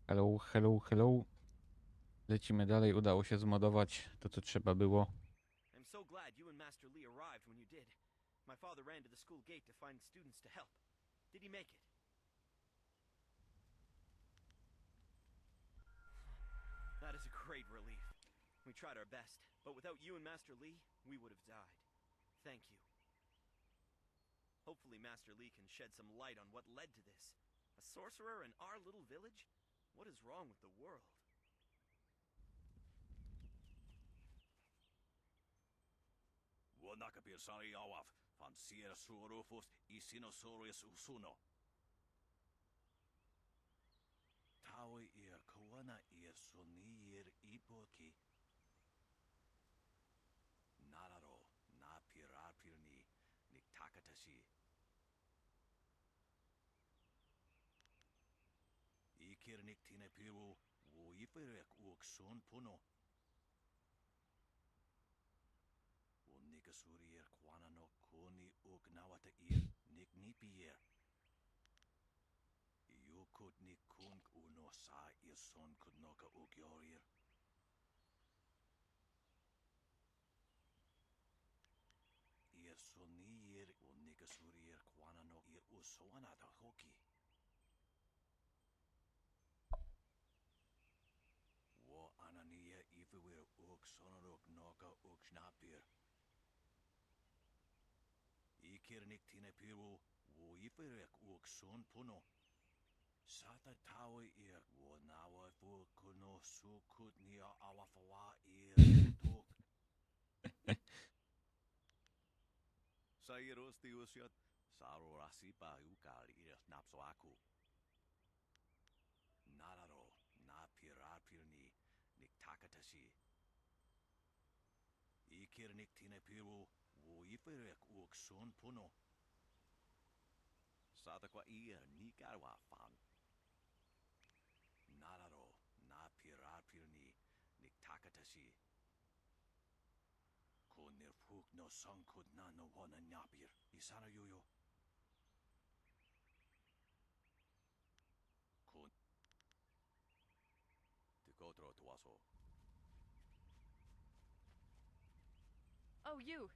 Hello, hello, hello. Lecimy dalej, udało się zmodować to, co trzeba było. I'm so glad you and Master Lee arrived when you did. My father ran to the school gate to find students to help. Did he make it? That is a great relief. We tried our best, but without you and Master Lee, we would have died. Thank you. Hopefully Master Lee can shed some light on what led to this. A sorcerer in our little village? What is wrong with the world? Wonakapilsari awaf, van Siersurufus Isinosaurus usuno. Tawi ir kawana ir sunir ipoki. Nararo, na pirapirni, niktakatashi. Ikir niktine piru, wo iperek uksun puno. Nikasurir kwana no kuni ugnawata ir niknipier. Yukut nikunk uno sa ir son kudnoka ugyorir. Ir sonir unikasurir kwana no ir usoanata hoki. Wo anania ifewir uk sonoruk noka uknapir. Ikirnik tine piru, wo iferek uk son puno. Sata tawi ir, wo nawa fu kuno sukut nia awafawa ir tuk. Sairos tiusiot, saro rasipa ukal ir napsoaku. Nararo, na pirapirni, niktakatashi. Ikirnik tine piru, wo iferek uk son puno. Sata kwa ir nikarwa fan. Nararo, na pirapirni, niktakatashi. Kunir fuk no sankud na no wana nyapir. Isana yuyo. Kun. Tikotro tuaso. Oh, you!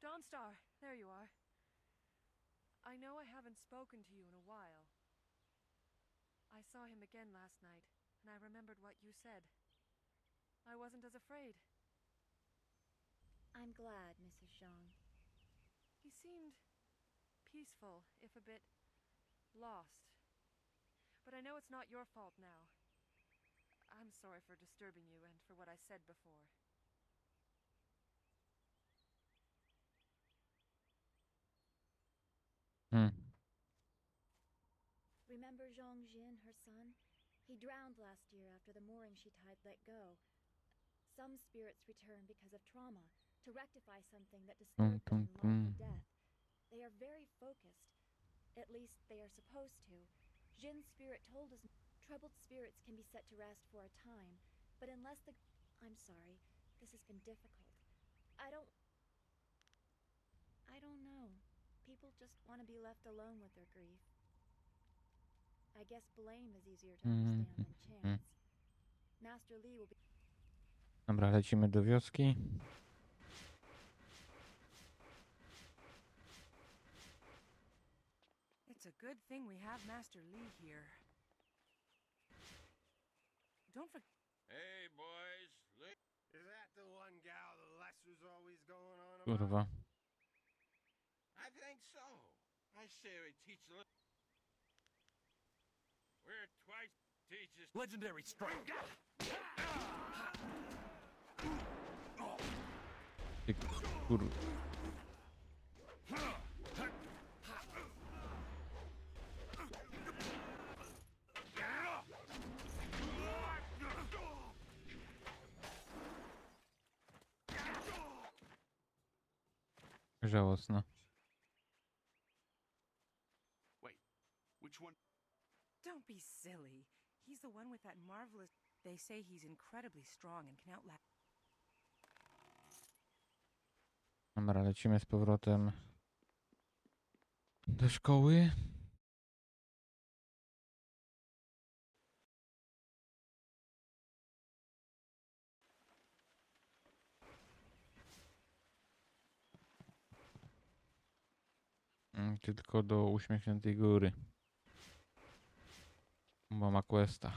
Dawnstar, there you are. I know I haven't spoken to you in a while. I saw him again last night, and I remembered what you said. I wasn't as afraid. I'm glad, Mrs. Zhang. He seemed peaceful, if a bit lost. But I know it's not your fault now. I'm sorry for disturbing you and for what I said before. Remember Zhang Jin, her son? He drowned last year after the mooring she tied let go. Some spirits return because of trauma, to rectify something that disturbed them in life or death. They are very focused. At least, they are supposed to. Jin's spirit told us troubled spirits can be set to rest for a time, but unless the... I'm sorry, this has been difficult. I don't know. People just want to be left alone with their grief. I guess blame is easier to understand than chance. Master Lee will be... Dobra, lecimy do wioski. It's a good thing we have Master Lee here. Don't forget... Hey, boys. Is that the one gal the Lester's always going on about? Kurwa. I think so. I say we teach a little. We're twice teachers. Legendary strike. Ty kur... Żałosno. Wait, which one? Don't be silly. He's the one with that marvelous... They say he's incredibly strong and can outlast... Dobra, lecimy z powrotem do szkoły. tylko do uśmiechniętej góry. Bo ma questa.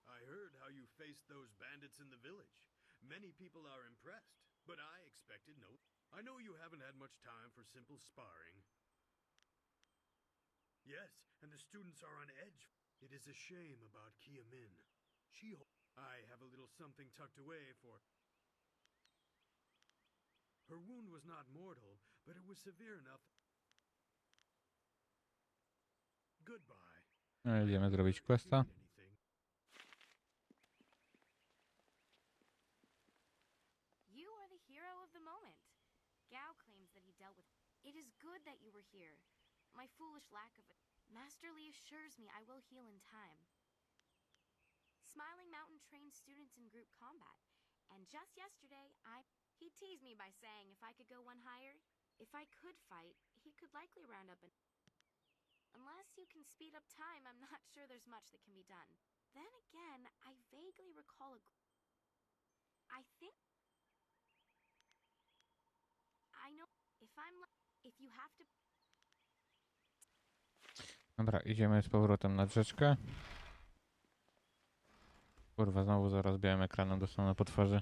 I heard how you faced those bandits in the village. Many people are impressed, but I expected no. I know you haven't had much time for simple sparring. Yes, and the students are on edge. It is a shame about Kia Min. I have a little something tucked away for. Her wound was not mortal, but it was severe enough. Goodbye. No, idziemy zrobić questa. Anything. You are the hero of the moment. Gao claims that he dealt with. It is good that you were here. My foolish lack of it. Master Li assures me I will heal in time. Smiling Mountain trains students in group combat. And just yesterday, he teased me by saying if I could go one higher, if I could fight, he could likely round up an. Unless you can speed up time, I'm not sure there's much that can be done. Then again, I vaguely recall I think. I know if you have to. Dobra, idziemy z powrotem na rzeczkę. Kurwa, znowu zaraz białym ekranem dostanę po twarzy.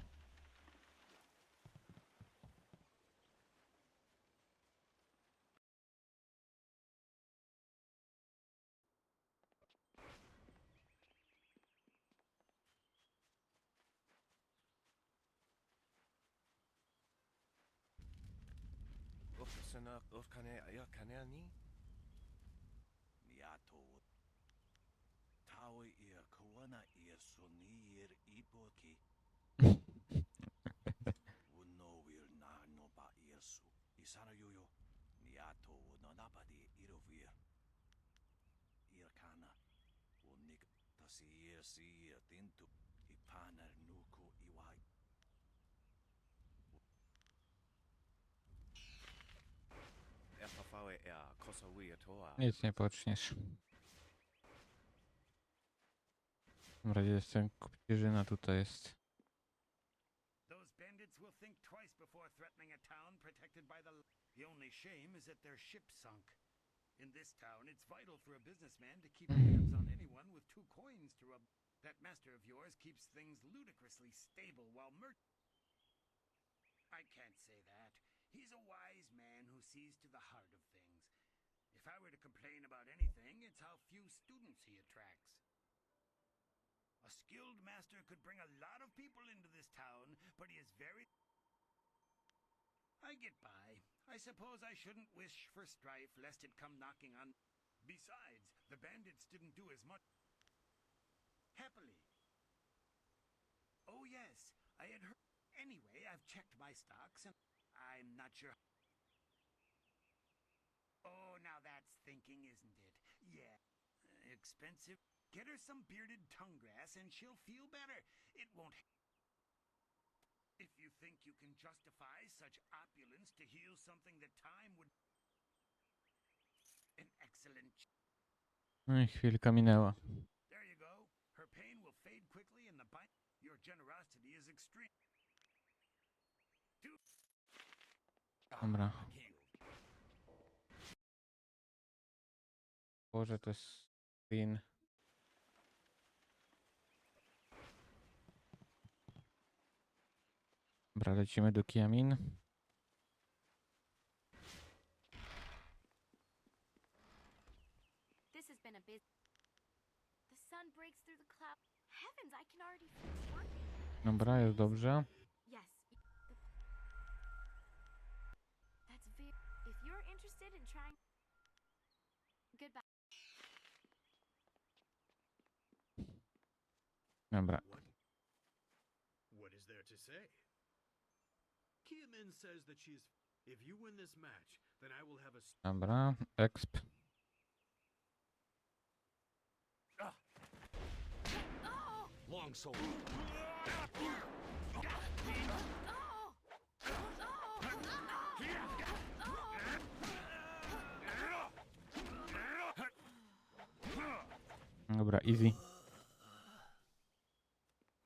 Niato. Tawe ia kawana ia sonir iboki. Uno will na no ba irsu. Isana yoyo. Niato no nabadi irovir. Irkana. Unik tasir si tintu. Ipana nuku iwai. Nic nie poczniesz. Dobra, gdzie jest ten kupierzyna? Tutaj jest. Those bandits will think twice before threatening a town protected by the only shame is that their ship sunk. In this town, it's vital for a businessman to keep hands on anyone with 2 coins to rub. That master of yours keeps things ludicrously stable while I can't say that. He's a wise man who sees to the heart of things. If I were to complain about anything, it's how few students he attracts. A skilled master could bring a lot of people into this town, but he is very. I get by. I suppose I shouldn't wish for strife lest it come knocking on. Besides, the bandits didn't do as much. Happily. Oh yes, I had heard. Anyway, I've checked my stocks and I'm not sure. Oh, now that's thinking, isn't it? Yeah. Expensive. Get her some bearded tongue grass and she'll feel better. It won't. If you think you can justify such opulence to heal something that time would. An excellent. No i chwilka minęła. There you go. Her pain will fade quickly and the bite. Your generosity is extreme. Dobra. Boże, to jest win. Dobra, lecimy do Kiamin. This has been a busy. The sun breaks through the cloud. Heavens, I can already feel it working. Dobra, jest dobrze. Yes. That's very. If you're interested in trying. Goodbye. Dobra. What is there to say? Kia Min says that she is. If you win this match, then I will have a. Dobra, exp. Longsword. Dobra, easy.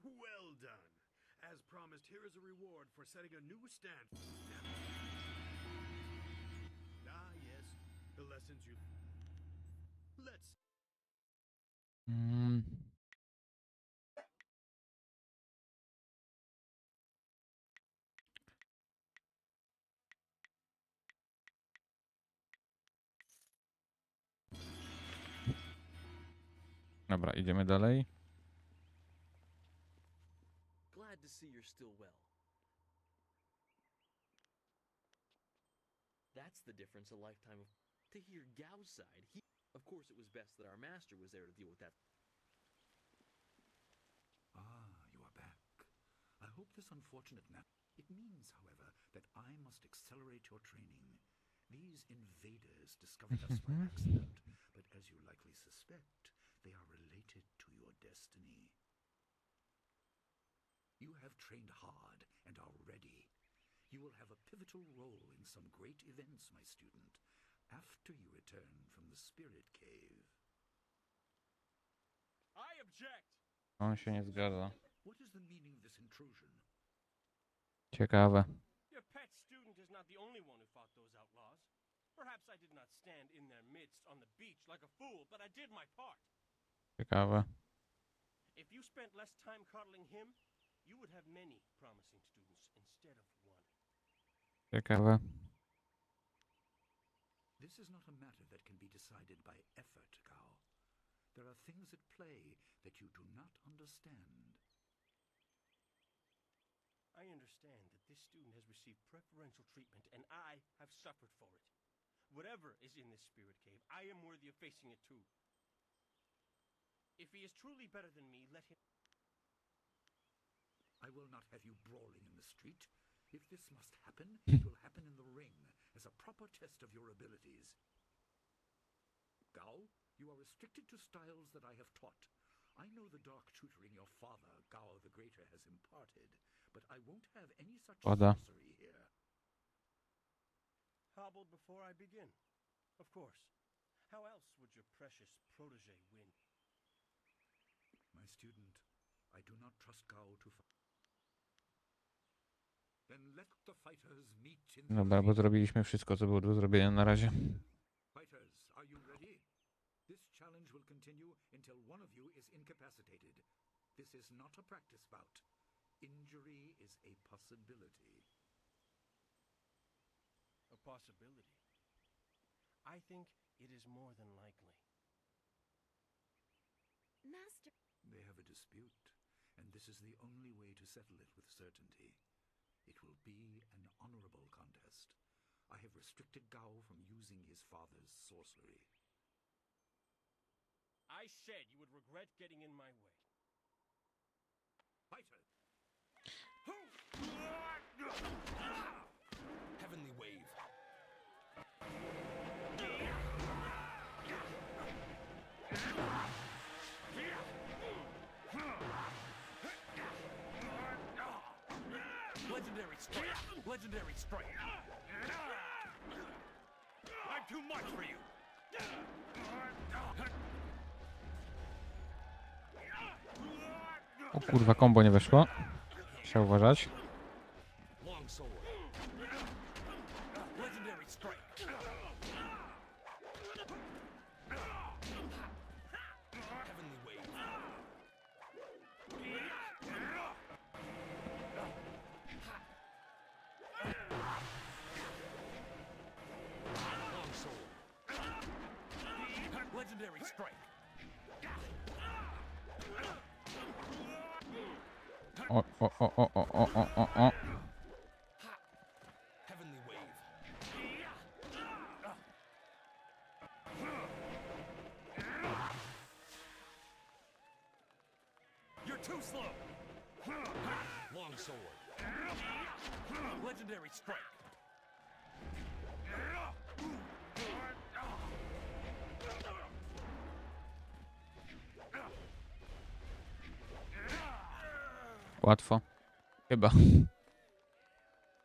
Well done. As promised, here is a for setting a new standard. Ah, yes, the lessons you. Let's. Mm. Dobra, idziemy dalej. Glad to see you're still well. That's the difference a lifetime of. To hear Gao's side, he. Of course, it was best that our master was there to deal with that. Ah, you are back. I hope this unfortunate It means, however, that I must accelerate your training. These invaders discovered us by accident, but as you likely suspect, they are related to your destiny. You have trained hard and are ready. You will have a pivotal role in some great events, my student, after you return from the Spirit Cave. I object! On się nie zgadza. What is the meaning of this intrusion? Ciekawe. Your pet student is not the only one who fought those outlaws. Perhaps I did not stand in their midst on the beach like a fool, but I did my part. Ciekawe. If you spent less time coddling him, you would have many promising students instead of one. Ciekawe. This is not a matter that can be decided by effort, Gao. There are things at play that you do not understand. I understand that this student has received preferential treatment, and I have suffered for it. Whatever is in this spirit cave, I am worthy of facing it too. If he is truly better than me, let him... I will not have you brawling in the street. If this must happen, it will happen in the ring, as a proper test of your abilities. Gao, you are restricted to styles that I have taught. I know the dark tutoring your father, Gao the Greater, has imparted, but I won't have any such sorcery here. Hobbled before I begin. Of course. How else would your precious protege win? My student, I do not trust Gao to fight. Then let the fighters meet in the Dobra, bo zrobiliśmy wszystko, co było do zrobienia na razie. Fighters, are you ready? This challenge will continue until one of you is incapacitated. This is not a practice bout. Injury is a possibility. A possibility. I think it is more than likely. Master. They have a dispute, and this is the only way to settle it with certainty. It will be an honorable contest. I have restricted Gao from using his father's sorcery. I said you would regret getting in my way. Fighter! Heavenly wave. Legendary strike. Legendary strike. I'm too much for you. O kurwa, kombo nie weszło. Trzeba uważać. Long sword. Legendary strike. Heavenly wave. Long sword. Legendary strike. O. Heavenly wave. You're too slow. Long sword. Legendary strike. Łatwo. Chyba.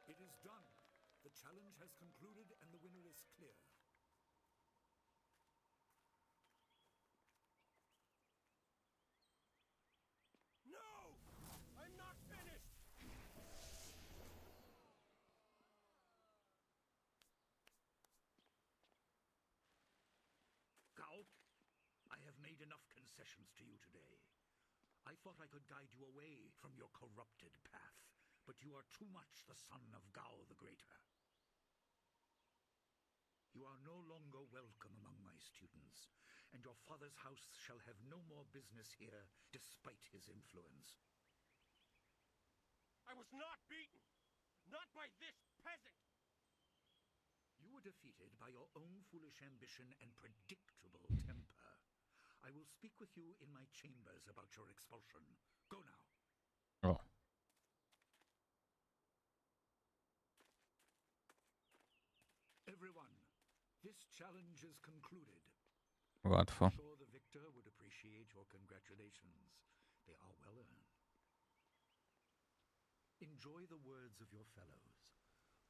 It is done. The challenge has concluded and the winner is clear. No! I'm not finished! enough concessions to you today. I thought I could guide you away from your corrupted path, but you are too much the son of Gao the Greater. You are no longer welcome among my students, and your father's house shall have no more business here despite his influence. I was not beaten! Not by this peasant! You were defeated by your own foolish ambition and predictable temper. I will speak with you in my chambers about your expulsion. Go now. O, Everyone, this challenge is concluded. łatwo. I'm sure the victor would appreciate your congratulations. They are well earned. Enjoy the words of your fellows.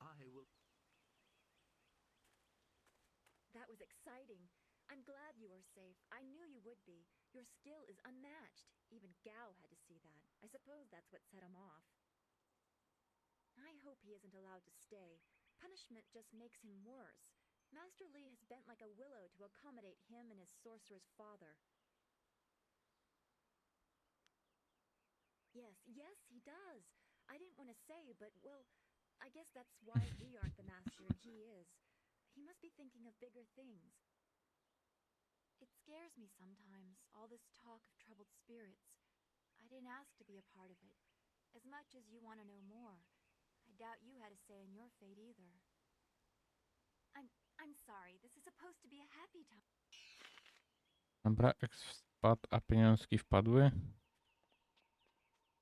I will... That was exciting. I'm glad you were safe. I knew you would be. Your skill is unmatched. Even Gao had to see that. I suppose that's what set him off. I hope he isn't allowed to stay. Punishment just makes him worse. Master Li has bent like a willow to accommodate him and his sorcerer's father. Yes, he does. I didn't want to say, but, well, I guess that's why we aren't the master and he is. He must be thinking of bigger things. It scares me sometimes, all this talk of troubled spirits. I didn't ask to be a part of it. As much as you want to know more, I doubt you had a say in your fate either. I'm sorry, this is supposed to be a happy time. Dobra, X wpadł, a pieniążki wpadły.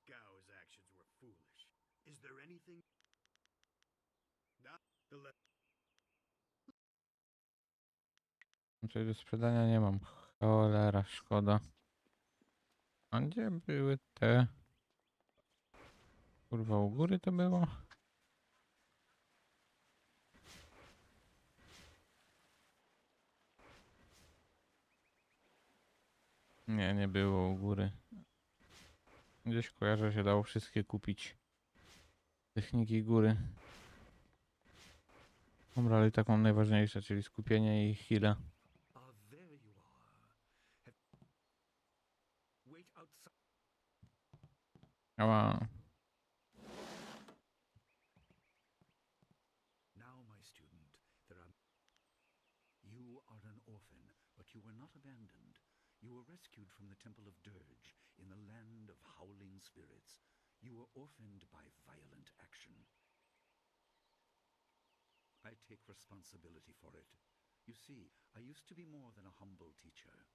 Gao's actions were foolish. Is there anything? Not the Coś do sprzedania nie mam. Cholera, szkoda. A gdzie były te... Kurwa, u góry to było? Nie, nie było u góry. Gdzieś kojarzę, że się dało wszystkie kupić. Techniki góry. Dobra, ale i tak mam najważniejsze, czyli skupienie i heal'a. Ah, there you are. Wait outside. Ała. Now, my student, there are... You are an orphan, but you were not abandoned. You were rescued from the Temple of Dirge in the land of howling spirits. You were orphaned by violent action. I take responsibility for it. You see, I used to be more than a humble teacher.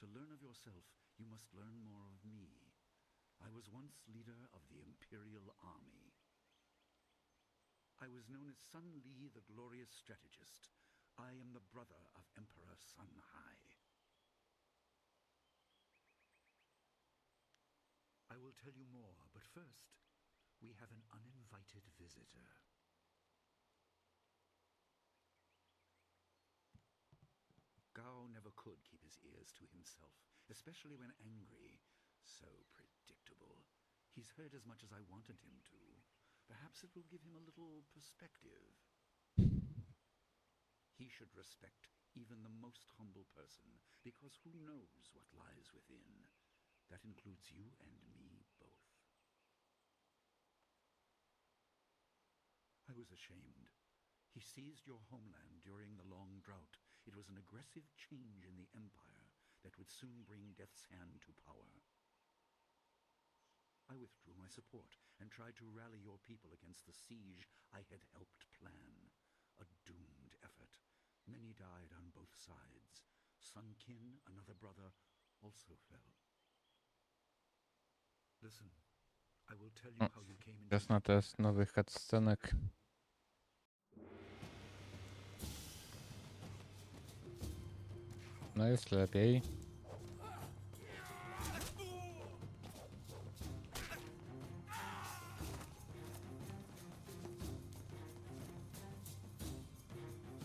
To learn of yourself, you must learn more of me. I was once leader of the Imperial Army. I was known as Sun Li, the glorious strategist. I am the brother of Emperor Sun Hai. I will tell you more, but first, we have an uninvited visitor. Gao never could keep his ears to himself, especially when angry. So predictable. He's heard as much as I wanted him to. Perhaps it will give him a little perspective. He should respect even the most humble person, because who knows what lies within. That includes you and me both. I was ashamed. He seized your homeland during the long drought. It was an aggressive change in the Empire that would soon bring Death's Hand to power. I withdrew my support and tried to rally your people against the siege I had helped plan. A doomed effort. Many died on both sides. Sun Qin, another brother, also fell. Listen, I will tell you how you came into... Czas na test nowych cutscenek. No jest lepiej.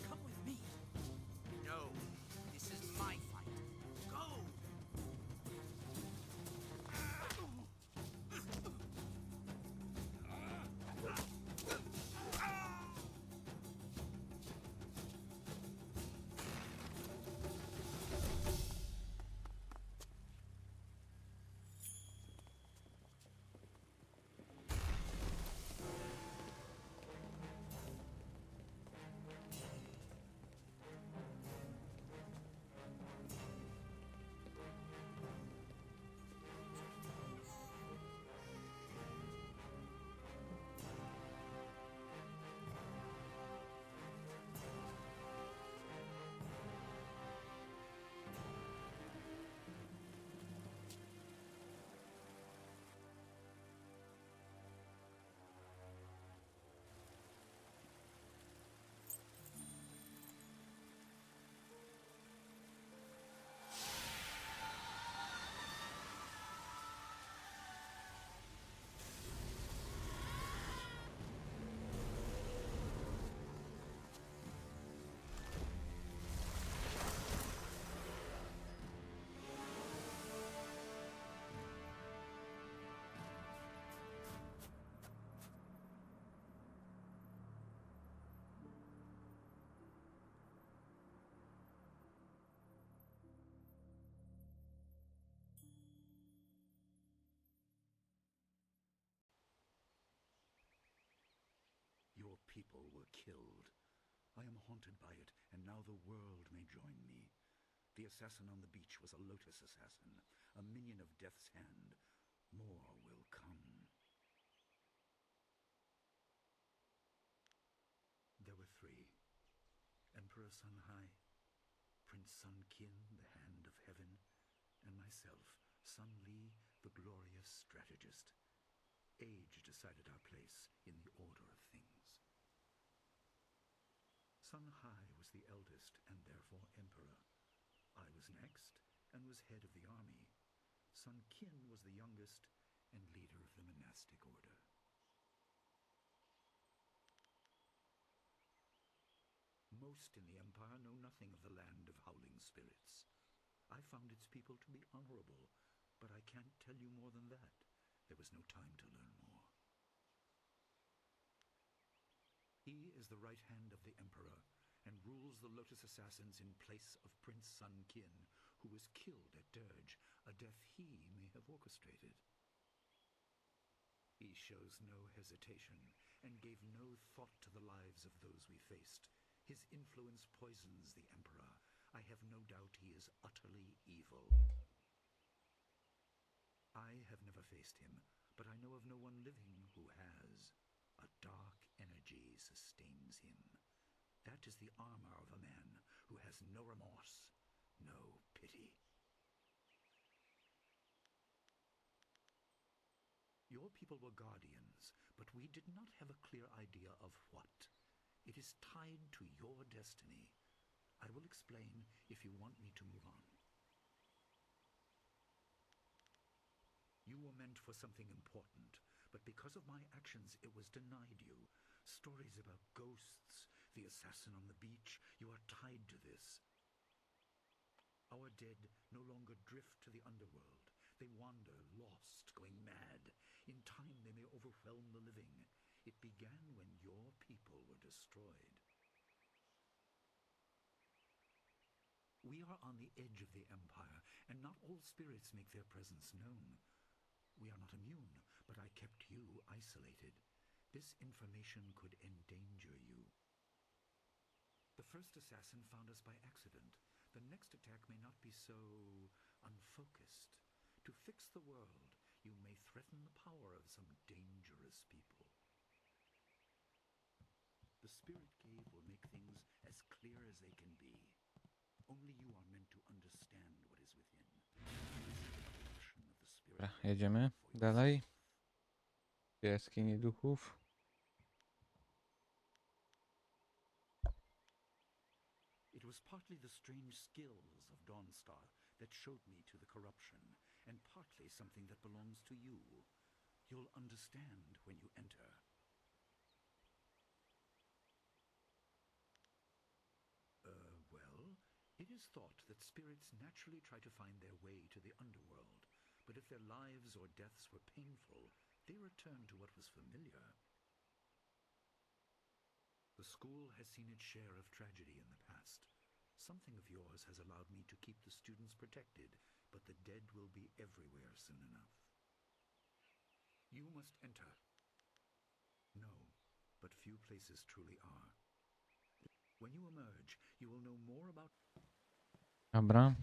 Come with me. No, this is my fight. Go! people were killed. I am haunted by it, and now the world may join me. The assassin on the beach was a lotus assassin, a minion of Death's hand. More will come. There were three. Emperor Sun Hai, Prince Sun Qin, the Hand of Heaven, and myself, Sun Li, the glorious strategist. Age decided our place in the order of things. Sun Hai was the eldest and therefore emperor. I was next and was head of the army. Sun Qin was the youngest and leader of the monastic order. Most in the empire know nothing of the land of howling spirits. I found its people to be honorable, but I can't tell you more than that. There was no time to learn more. He is the right hand of the emperor, and rules the Lotus Assassins in place of Prince Sun Qin, who was killed at Dirge, a death he may have orchestrated. He shows no hesitation, and gave no thought to the lives of those we faced. His influence poisons the emperor. I have no doubt he is utterly evil. I have never faced him, but I know of no one living who has. A dark energy sustains him. That is the armor of a man who has no remorse, no pity. Your people were guardians, but we did not have a clear idea of what. It is tied to your destiny. I will explain if you want me to move on. You were meant for something important, but because of my actions it was denied you. Stories about ghosts, the assassin on the beach, you are tied to this. Our dead no longer drift to the underworld. They wander, lost, going mad. In time they may overwhelm the living. It began when your people were destroyed. We are on the edge of the Empire, and not all spirits make their presence known. We are not immune, but I kept you isolated. This information could endanger you. The first assassin found us by accident. The next attack may not be so unfocused. To fix the world, you may threaten the power of some dangerous people. The Spirit Cave will make things as clear as they can be. Only you are meant to understand what is within. Dobra, jedziemy dalej. Jaskini duchów. It was partly the strange skills of Dawnstar that showed me to the corruption, and partly something that belongs to you. You'll understand when you enter. Well, it is thought that spirits naturally try to find their way to the underworld, but if their lives or deaths were painful, they return to what was familiar. The school has seen its share of tragedy in the past. Something of yours has allowed me to keep the students protected, but the dead will be everywhere soon enough. You must enter. No, but few places truly are. When you emerge, you will know more about... Dobra.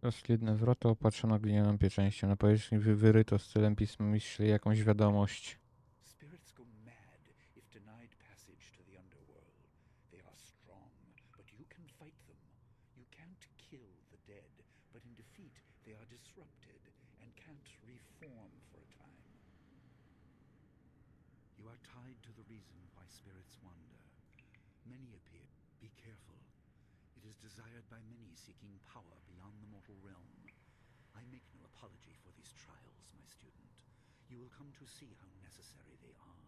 Rozślidne zwroty opatrzono glinianą pieczęścią. Na powierzchni wyryto stylem pisma myśli jakąś wiadomość. Spirits go mad if denied passage to the underworld. They are strong, but you can fight them. You can't kill the dead, but in defeat they are disrupted and can't reform for a time. You are tied to the reason why spirits wander. Many appear. Be careful. It is desired by many seeking power beyond the mortal realm. I make no apology for these trials, my student. You will come to see how necessary they are.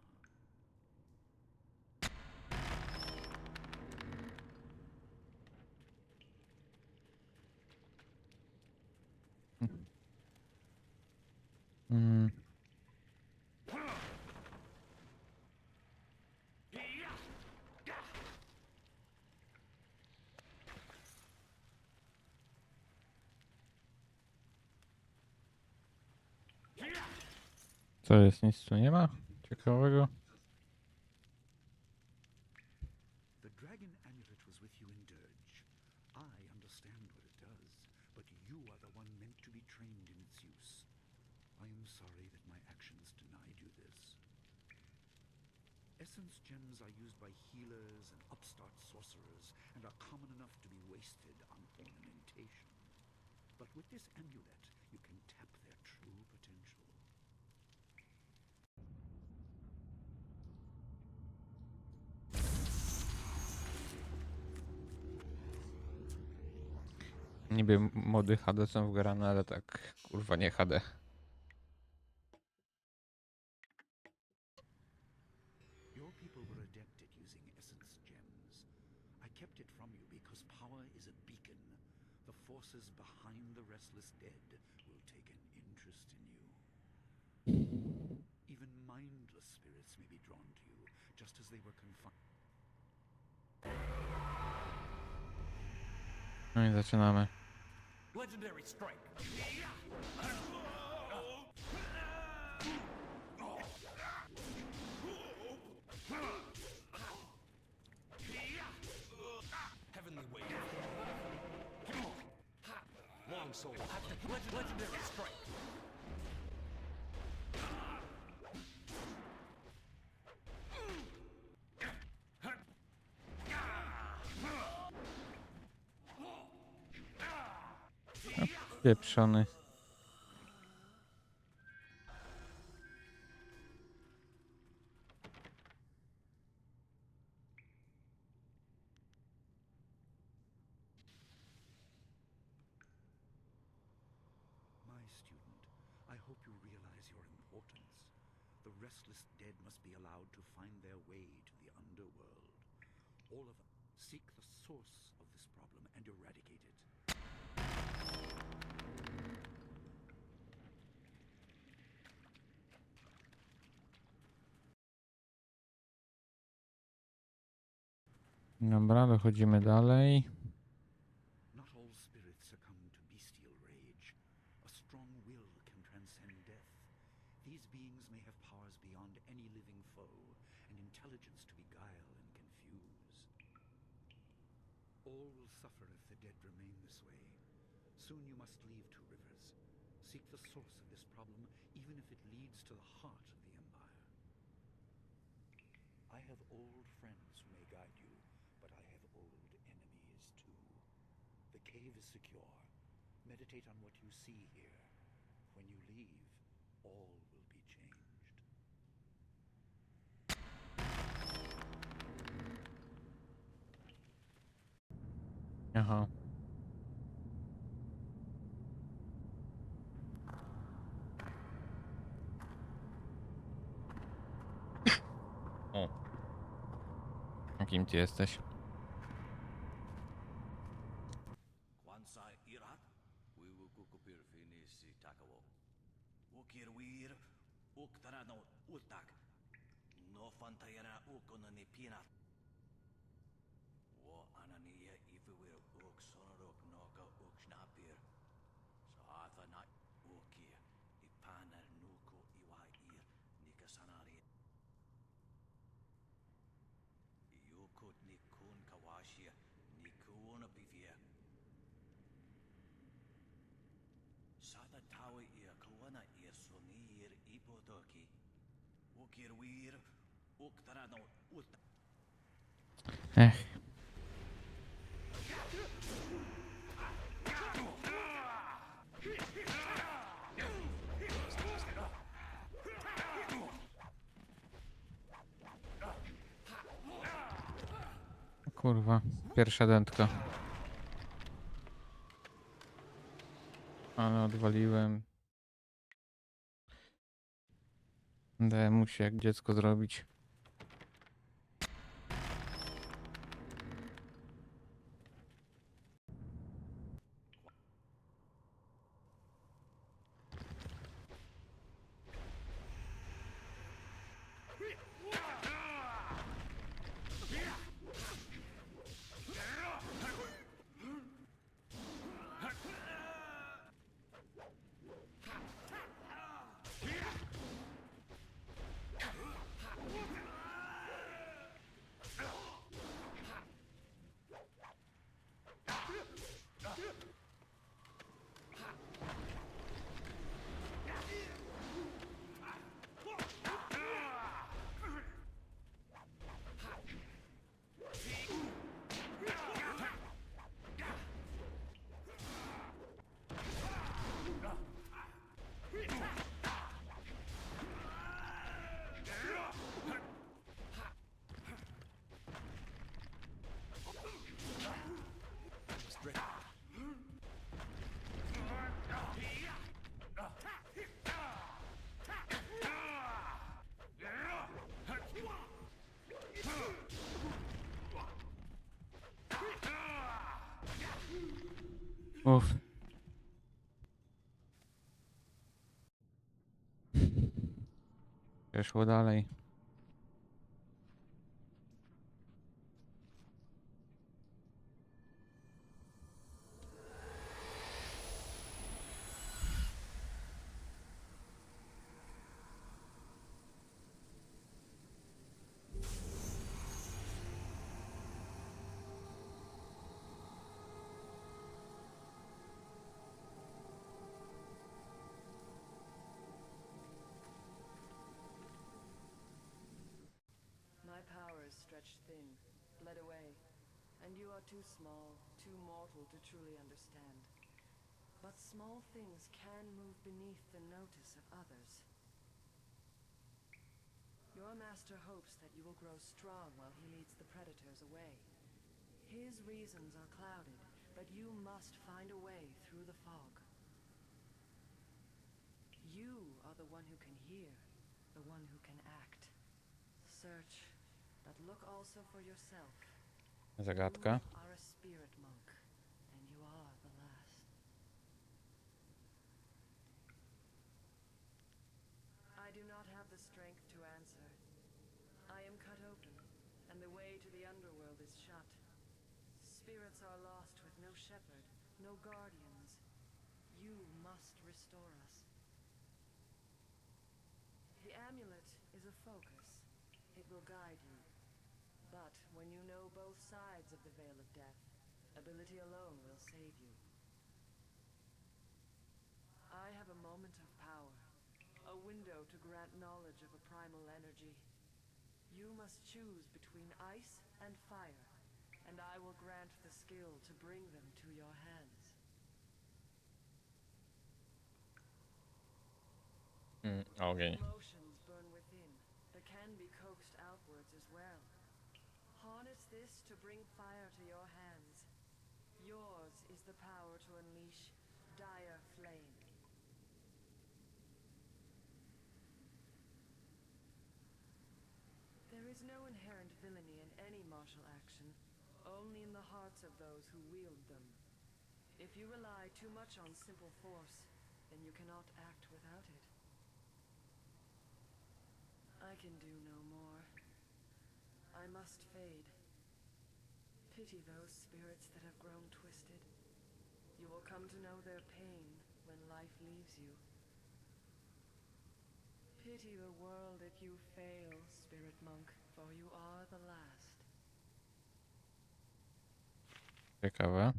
Co jest? Nic tu nie ma ciekawego? The dragon amulet was with you in Dirge. I understand what it does, but you are the one meant to be trained in its use. I am sorry that my actions denied you this. Essence gems are used by healers and upstart sorcerers and are common enough to be wasted on ornamentation. But with this amulet, you can tap their true potential. Niby mody HD są wgrane, ale tak kurwa nie HD. Your people were adept at using essence gems. I kept it from you because power is a beacon. The forces behind the restless dead will take an interest in you. Even mindless spirits may be drawn to you, just as they were confined. No i zaczynamy. Legendary strike. Heavenly wave. Long soul. Legendary strike. Pieprzony. My student, I hope you realize your importance. The restless dead must be allowed to find their way to the underworld. All of us seek the source of this problem and eradicate it. Dobra, dochodzimy dalej. Not all spirits succumb to bestial rage. A strong will can transcend death. These beings may have powers beyond any living foe, and intelligence to beguile and confuse. All will suffer if the dead remain this way. Soon you must leave Two Rivers. Seek the source of this problem, even if it leads to the heart of the Empire. I have old friends who may guide you, but I have old enemies too. The cave is secure. Meditate on what you see here. When you leave, all will be changed. Aha. O. A kim ty jesteś? Kwansa irat, wiwu kukupir finisi takawo. Ukir wir, uktarano utak. No fantayana ukonani pinat. Wo ananiya ifiwir uk sonarok noka uk snapir. Saatha na ukir, ipana nuko iwair, nikasanari. Yukut nikun kawashia, nikuna pivia. Sada tawi ia kawana ia sonir ipotoki. Ukir wir, uktarano utak. Ech. Kurwa, pierwsza dętka. Ale odwaliłem. Dałem mu się jak dziecko zrobić. Uff. Przeszło dalej. My power is stretched thin, bled away, and you are too small, too mortal to truly understand. But small things can move beneath the notice of others. Your master hopes that you will grow strong while he leads the predators away. His reasons are clouded, but you must find a way through the fog. You are the one who can hear, the one who can act. Search, but look also for yourself. Zagadka. You are a spirit monk, and you are the last. I do not have the strength to answer. I am cut open, and the way to the underworld is shut. Spirits are lost with no shepherd, no guardians. You must restore us. The amulet is a focus. It will guide you. But when you know both sides of the Veil of Death, ability alone will save you. I have a moment of power, a window to grant knowledge of a primal energy. You must choose between ice and fire, and I will grant the skill to bring them to your hands. Ogień. Emotions burn within, but can be coaxed outwards as well. Harness this to bring fire to your hands. Yours is the power to unleash dire flame. There is no inherent villainy in any martial action, only in the hearts of those who wield them. If you rely too much on simple force, then you cannot act without it. I can do no more. I must fade. Pity those spirits that have grown twisted. You will come to know their pain when life leaves you. Pity the world if you fail, spirit monk, for you are the last. Ciekawe.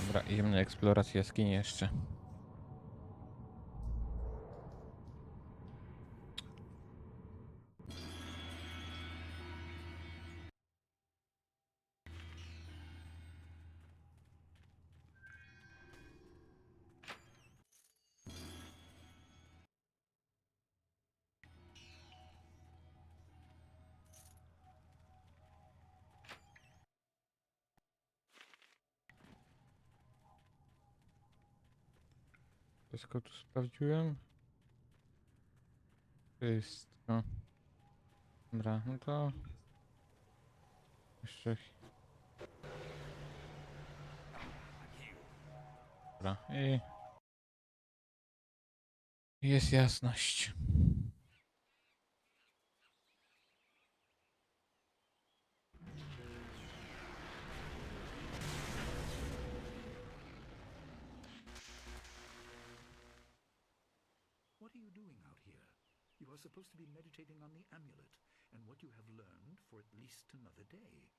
Dobra, idziemy na eksplorację jaskini jeszcze. Wszystko tu sprawdziłem. Wszystko. Dobra, no to... Jeszcze... Dobra, i... Jest jasność. What are you doing out here? You are supposed to be meditating on the amulet and what you have learned for at least another day.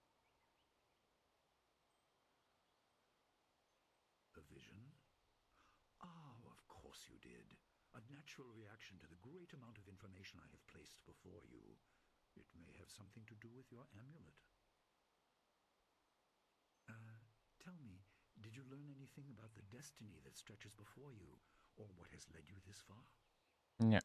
A vision? Oh, of course you did. A natural reaction to the great amount of information I have placed before you. It may have something to do with your amulet. Tell me, did you learn anything about the destiny that stretches before you, or what has led you this far? Nie.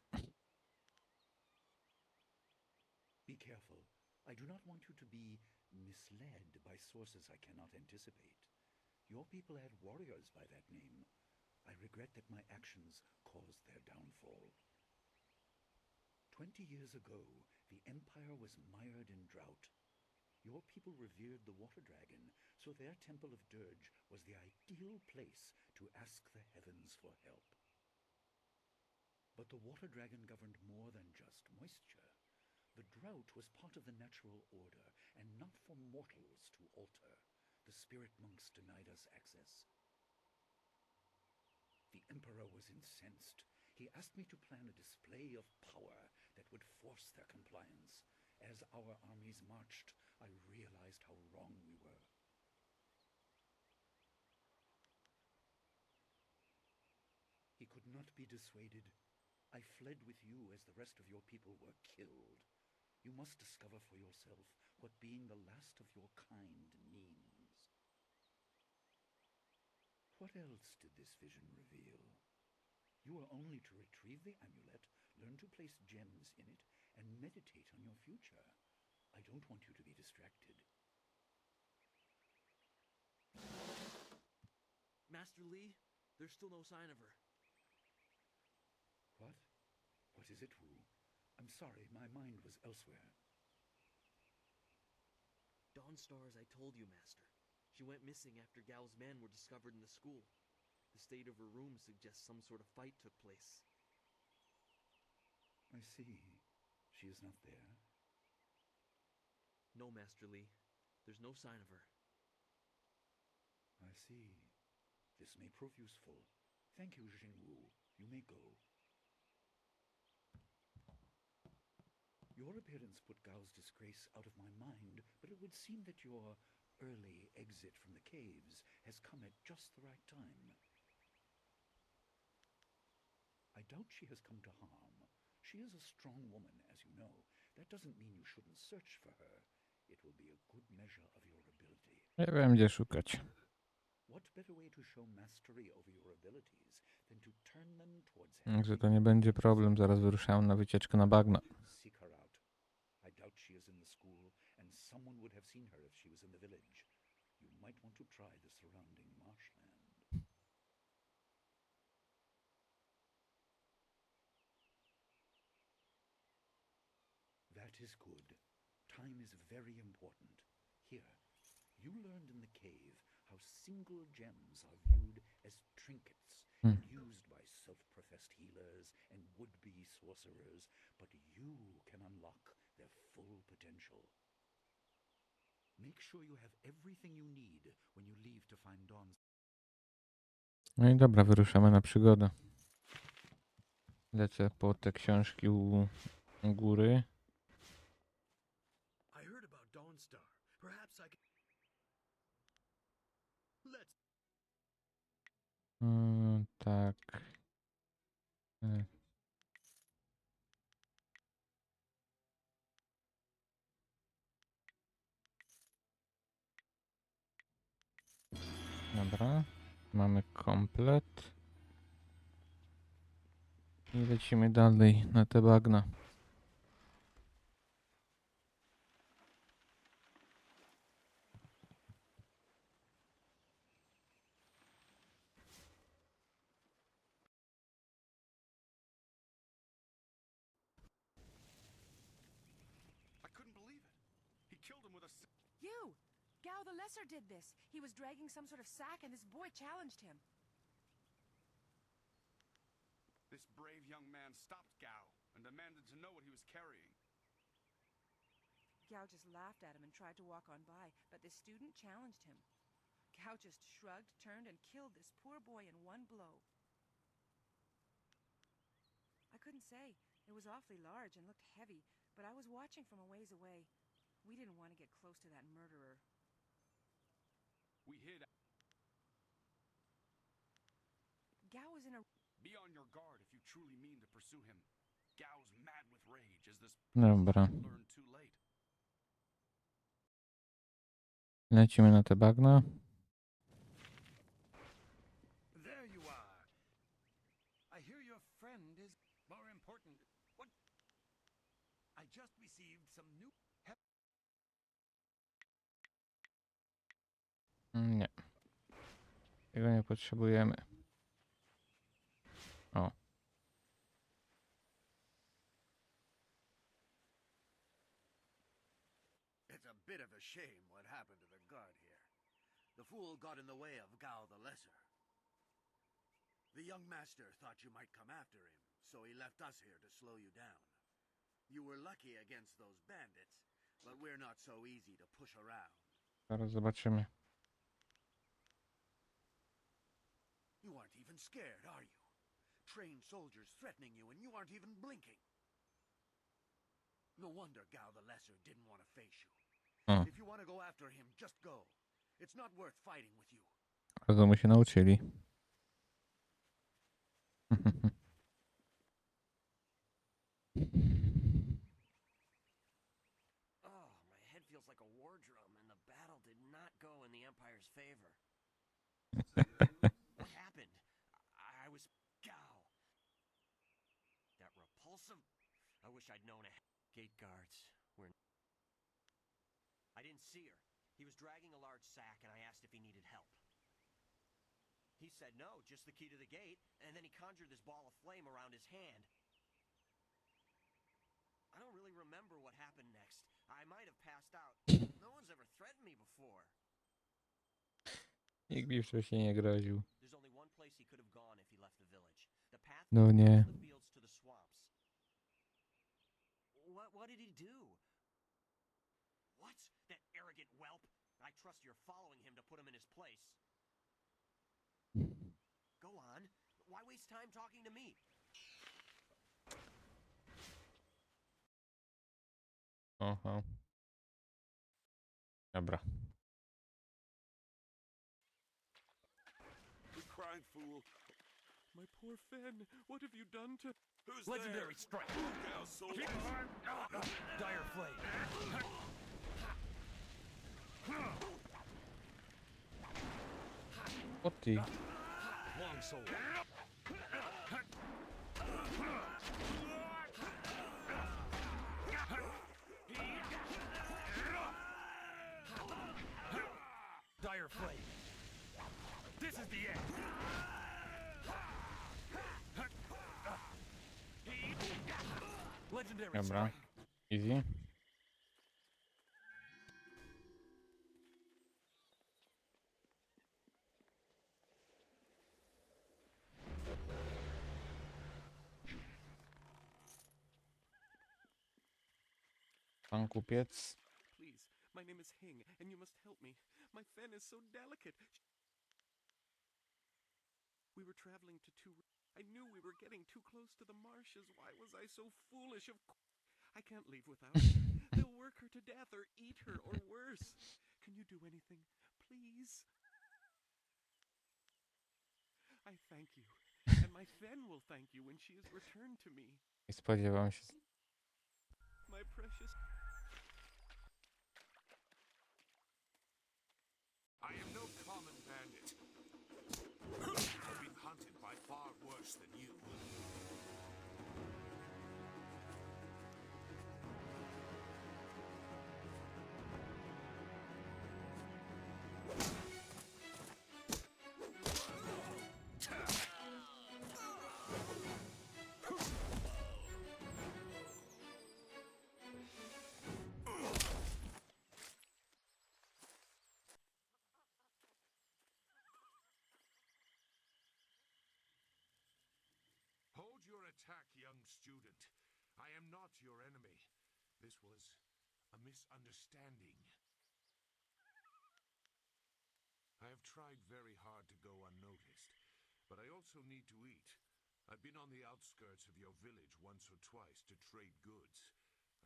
Be careful. I do not want you to be misled by sources I cannot anticipate. Your people had warriors by that name. I regret that my actions caused their downfall. 20 years ago, The empire was mired in drought. Your people revered the water dragon, so their temple of dirge was the ideal place to ask the heavens for help. But the water dragon governed more than just moisture. The drought was part of the natural order, and not for mortals to alter. The spirit monks denied us access. The emperor was incensed. He asked me to plan a display of power that would force their compliance. As our armies marched, I realized how wrong we were. He could not be dissuaded. I fled with you as the rest of your people were killed. You must discover for yourself what being the last of your kind means. What else did this vision reveal? You are only to retrieve the amulet, learn to place gems in it, and meditate on your future. I don't want you to be distracted. Master Lee, there's still no sign of her. What? What is it, Wu? I'm sorry, my mind was elsewhere. Dawnstar, as I told you, Master. She went missing after Gao's men were discovered in the school. The state of her room suggests some sort of fight took place. I see. She is not there. No, Master Lee. There's no sign of her. I see. This may prove useful. Thank you, Jingwu. You may go. Your appearance put Gao's disgrace out of my mind, but it would seem that your early exit from the caves has come at just the right time. I doubt she has come to harm. She is a strong woman, as you know. That doesn't mean you shouldn't search for her. It will be a good measure of your ability. Nie wiem, gdzie szukać. What better way to show mastery over your abilities than to turn them towards Także to nie będzie problem. Zaraz wyruszamy na wycieczkę na bagna. Seek her out. I doubt she is in the school, and someone would have seen her if she was in the village. You might want to try the surrounding marshland. That is good. Time is very important. Here, you learned in the cave how single gems are viewed as trinkets and used by self-professed healers and would-be sorcerers, but you can unlock their full potential. Make sure you have everything you need when you leave to find Dawn's. No i dobra, wyruszamy na przygodę. Lecę po te książki u góry. I heard about Dawnstar. Perhaps I can... Let's... Tak. Dobra. Mamy komplet. I lecimy dalej na te bagna. I couldn't believe it. He killed him with a... You! Gao the Lesser did this. He was dragging some sort of sack and this boy challenged him. This brave young man stopped Gao and demanded to know what he was carrying. Gao just laughed at him and tried to walk on by, but the student challenged him. Gao just shrugged, turned, and killed this poor boy in one blow. I couldn't say. It was awfully large and looked heavy, but I was watching from a ways away. We didn't want to get close to that murderer. We hid. Gao was in a... Be on your guard if you truly mean to pursue him. Gao's mad with rage as this Dobra. learned too late. Lecimy na te bagna. There you are. I hear your friend is more important. What? I just received some new... Nie. Tego nie potrzebujemy. O. shame what happened to the guard here. The fool got in the way of Gao the Lesser. The young master thought you might come after him, so he left us here to slow you down. You were lucky against those bandits, but we're not so easy to push around. Zaraz zobaczymy. You aren't even scared, are you? Trained soldiers threatening you and you aren't even blinking. No wonder Gao the Lesser didn't want to face you. If you want to go after him, just go. It's not worth fighting with you. Rozumu się nauczyli. Oh, my head feels like a war drum, and the battle did not go in the Empire's favor. What happened? I was Gao. That repulsive. I wish I'd known a gate guards were. I didn't see her. He was dragging a large sack, and I asked if he needed help. He said no, just the key to the gate, and then he conjured this ball of flame around his hand. I don't really remember what happened next. I might have passed out. No one's ever threatened me before. Nikt mi wcześniej nie groził. There's only one place he could have gone if he left the village. The path No from nie. the fields to the swamps. What did he do? What? That arrogant whelp? I trust you're following him to put him in his place. Go on. Why waste time talking to me? Aha. Dobra. You crying fool. My poor Fen, what have you done to... Who's Legendary there? strike. Gao soldiers. Dire flame. O ty. Long sword. Dire flame. This is the end. Legendary Dobra. strike. Easy. Pan kupiec. Please, my name is Hing, and you must help me. My Fen is so delicate. We were traveling to I knew we were getting too close to the marshes. Why was I so foolish? I can't leave without her. They'll work her to death or eat her or worse. Can you do anything? Please? I thank you. And my Fen will thank you when she is returned to me. Nie spodziewam się. My precious... I am no common bandit. I've been hunted by far worse than you. Hold your attack, young student. I am not your enemy. This was a misunderstanding. I have tried very hard to go unnoticed, but I also need to eat. I've been on the outskirts of your village once or twice to trade goods.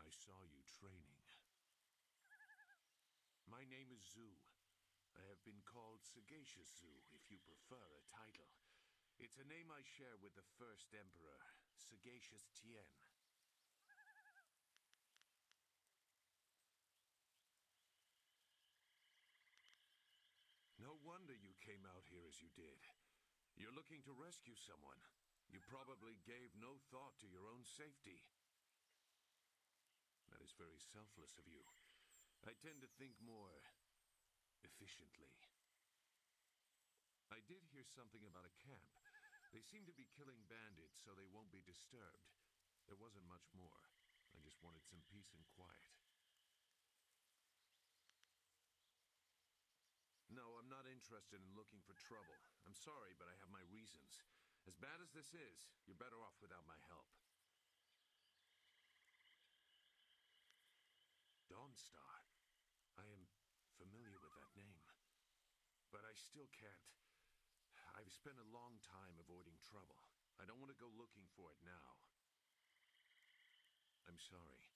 I saw you training. My name is Zhu. I have been called Sagacious Zhu, if you prefer a title. It's a name I share with the first emperor, Sagacious Tiena. No wonder you came out here as you did. You're looking to rescue someone. You probably gave no thought to your own safety. That is very selfless of you. I tend to think more efficiently. I did hear something about a camp. They seem to be killing bandits so they won't be disturbed. There wasn't much more. I just wanted some peace and quiet. No, I'm not interested in looking for trouble. I'm sorry, but I have my reasons. As bad as this is, you're better off without my help. Dawnstar. I am familiar with that name. But I still can't. I've spent a long time avoiding trouble. I don't want to go looking for it now. I'm sorry.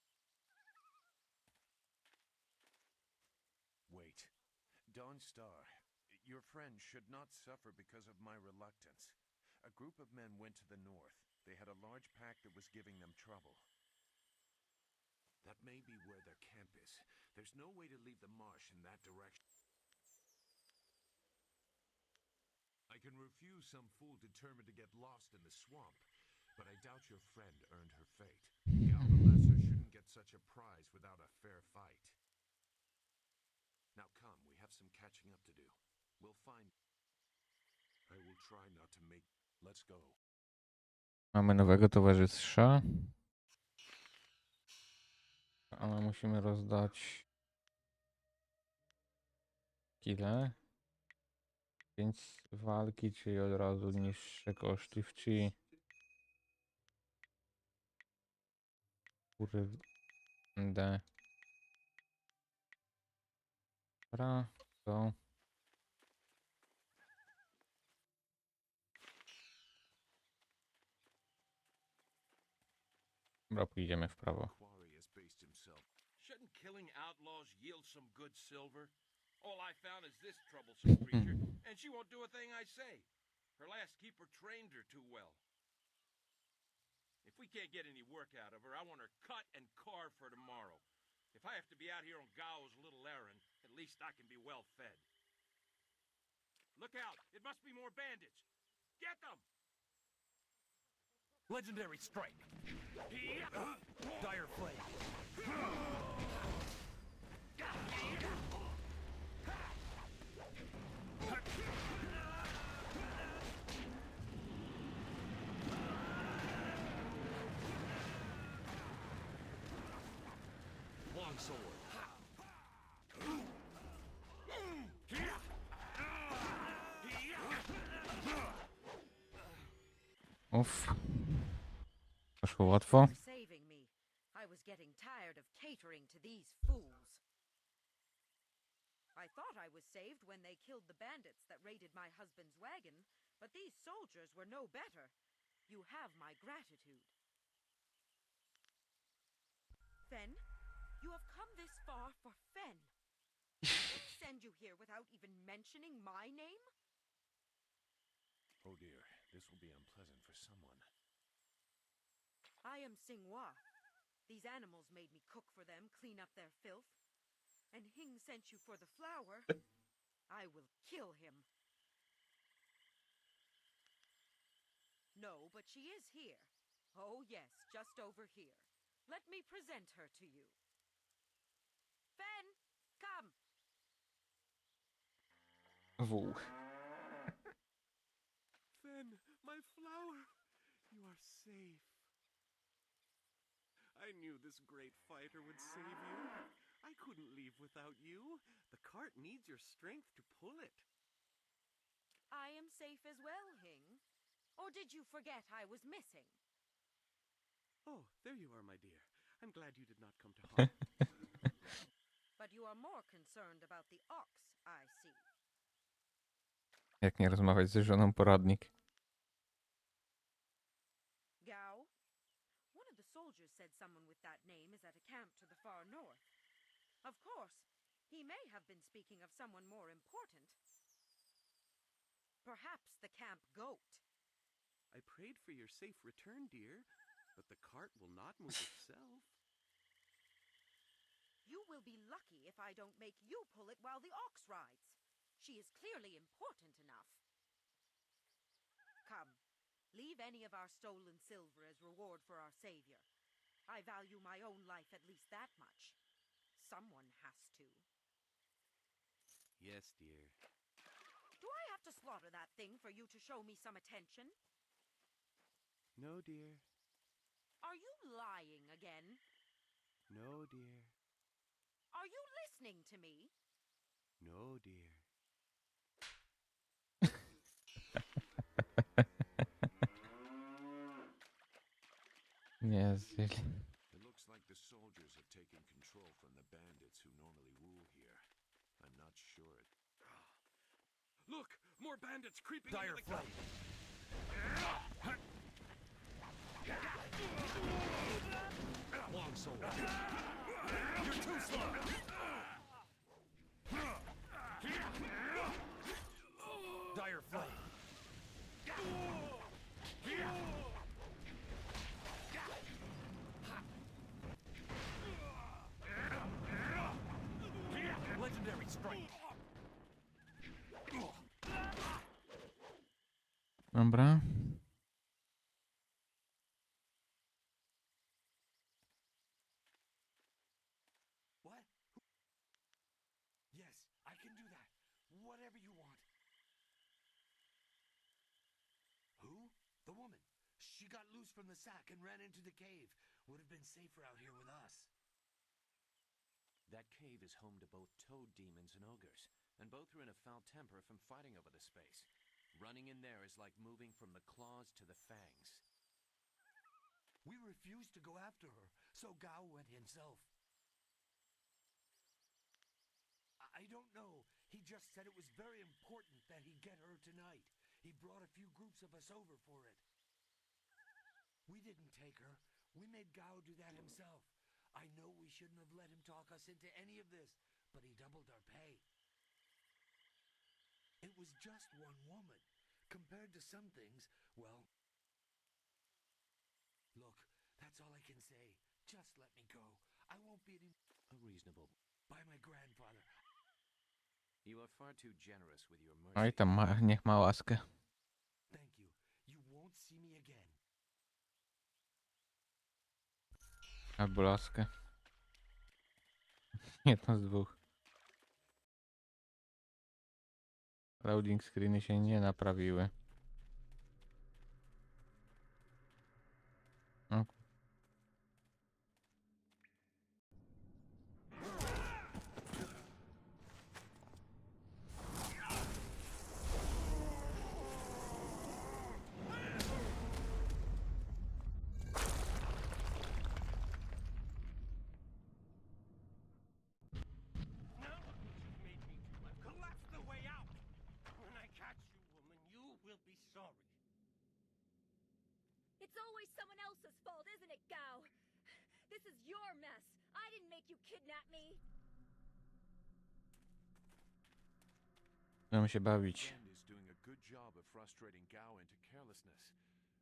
Wait. Dawnstar, your friend should not suffer because of my reluctance. A group of men went to the north. They had a large pack that was giving them trouble. That may be where their camp is. There's no way to leave the marsh in that direction. I can refuse some fool determined to get lost in the swamp, but I doubt your friend earned her fate. Gal the Lesser shouldn't get such a prize without a fair fight. Now come, we have some catching up to do. We'll find... I will try not to make... Let's go. Mamy nowego towarzysza. Ale musimy rozdać... Ile? 5 walki, czyli od razu niższe koszty w chi. Kurde. Dobra, to... Dobra, pójdziemy w prawo. Shouldn't killing outlaws yield some good silver? All I found is this troublesome creature, and she won't do a thing I say. Her last keeper trained her too well. If we can't get any work out of her, I want her cut and carved for tomorrow. If I have to be out here on Gao's little errand, at least I can be well fed. Look out! It must be more bandits! Get them! Legendary strike. Dire flame. Longsword. Uff. Poszło łatwo. For saving me. I was getting tired of catering to these fools. I thought I was saved when they killed the bandits that raided my husband's wagon, but these soldiers were no better. You have my gratitude. Fen, you have come this far for Fen. Did they send you here without even mentioning my name? Oh dear, this will be unpleasant for someone. I am Xinghua. These animals made me cook for them, clean up their filth. And Hing sent you for the flower. I will kill him. No, but she is here. Oh yes, just over here. Let me present her to you. Fen, come! W. Fen, my flower! You are safe. I knew this great fighter would save you. I couldn't leave without you. The cart needs your strength to pull it. I am safe as well, Hing. Or did you forget I was missing? Oh, there you are, my dear. I'm glad you did not come to harm. But you are more concerned about the ox, I see. Jak nie rozmawiać z żoną poradnik. Gao? One of the soldiers said someone with that name is at a camp to the far north. Of course, he may have been speaking of someone more important. Perhaps the camp goat. I prayed for your safe return, dear, but the cart will not move itself. You will be lucky if I don't make you pull it while the ox rides. She is clearly important enough. Come, leave any of our stolen silver as reward for our savior. I value my own life at least that much. Someone has to. Yes, dear. Do I have to slaughter that thing for you to show me some attention? No, dear. Are you lying again? No, dear. Are you listening to me? No, dear. Jezu. It looks like the soldiers have taken control from the bandits who normally rule here. I'm not sure it... Look! More bandits creeping Dire into the flight. Long sword. You're too slow. Dire flight. Legendary strike. Dobra. What? Yes, I can do that. Whatever you want. Who? The woman. She got loose from the sack and ran into the cave. Would have been safer out here with us. That cave is home to both toad demons and ogres, and both are in a foul temper from fighting over the space. Running in there is like moving from the claws to the fangs. We refused to go after her, so Gao went himself. I don't know. He just said it was very important that he get her tonight. He brought a few groups of us over for it. We didn't take her. We made Gao do that himself. I know we shouldn't have let him talk us into any of this, but he doubled our pay. It was just one woman. Compared to some things, well... Look, that's all I can say. Just let me go. I won't be any... Reasonable. By my grandfather. You are far too generous with your mercy. Oj, tam niech ma łaskę. Thank you. You won't see me again. Albo laskę. Jedno z dwóch. Loading screeny się nie naprawiły. O. Collapse the way out! When I catch you, woman, you will be sorry. It's always someone else's fault, isn't it, Gao? This is your mess. I didn't make you kidnap me. Możemy się bawić. Friend is doing a good job of frustrating Gao into carelessness.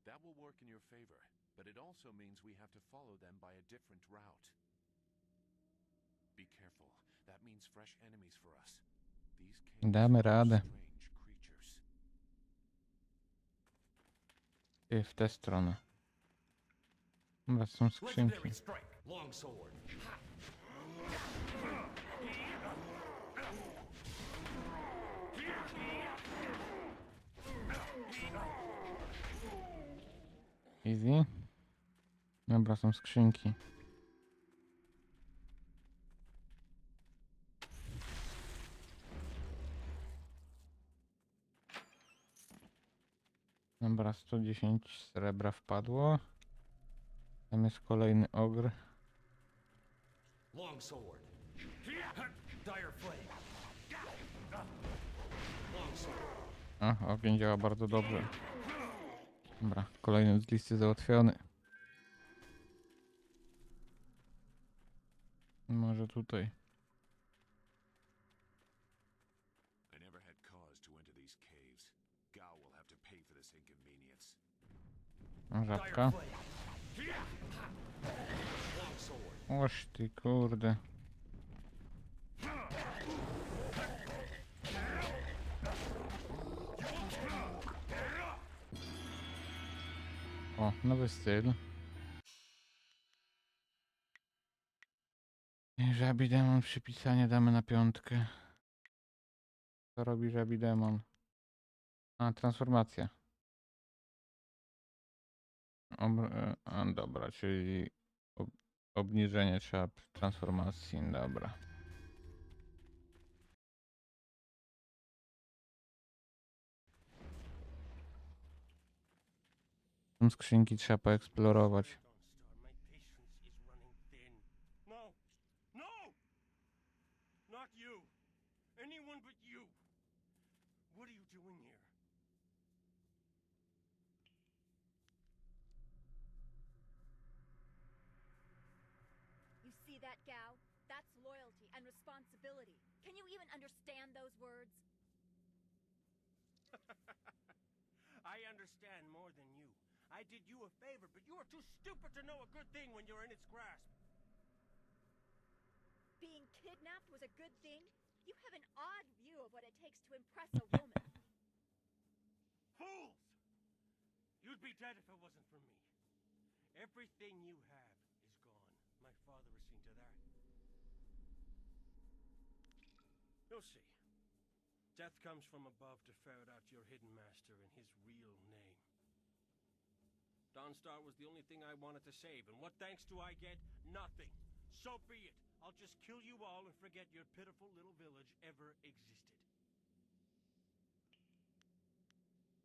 That will work in your favor, but it also means we have to follow them by a different route. Be careful. That means fresh enemies for us. These caves Damy are radę. strange creatures. I w tę stronę. Dobra, są skrzynki. Legendary strike. Long sword. Easy. Dobra, są skrzynki. Dobra, 110 srebra wpadło. Tam jest kolejny ogr. Long sword. Dire flame. Long sword. A, ogień działa bardzo dobrze. Dobra, kolejny z listy załatwiony. Może tutaj. I never had cause to enter these caves. Gao will have to pay for this inconvenience. Żabka. Long sword. Oż ty kurde. O, nowy styl. Żabi demon, przypisanie damy na 5. Co robi żabi demon? A, transformacja. Dobra, czyli obniżenie trzeba transformacji, dobra. Tam skrzynki trzeba poeksplorować. understand those words? I understand more than you. I did you a favor, but you are too stupid to know a good thing when you're in its grasp. Being kidnapped was a good thing? You have an odd view of what it takes to impress a woman. Fools! You'd be dead if it wasn't for me. Everything you have is gone. My father has seen to that. You'll see. Death comes from above to ferret out your hidden master and his real name. Dawnstar was the only thing I wanted to save, and what thanks do I get? Nothing. So be it. I'll just kill you all and forget your pitiful little village ever existed.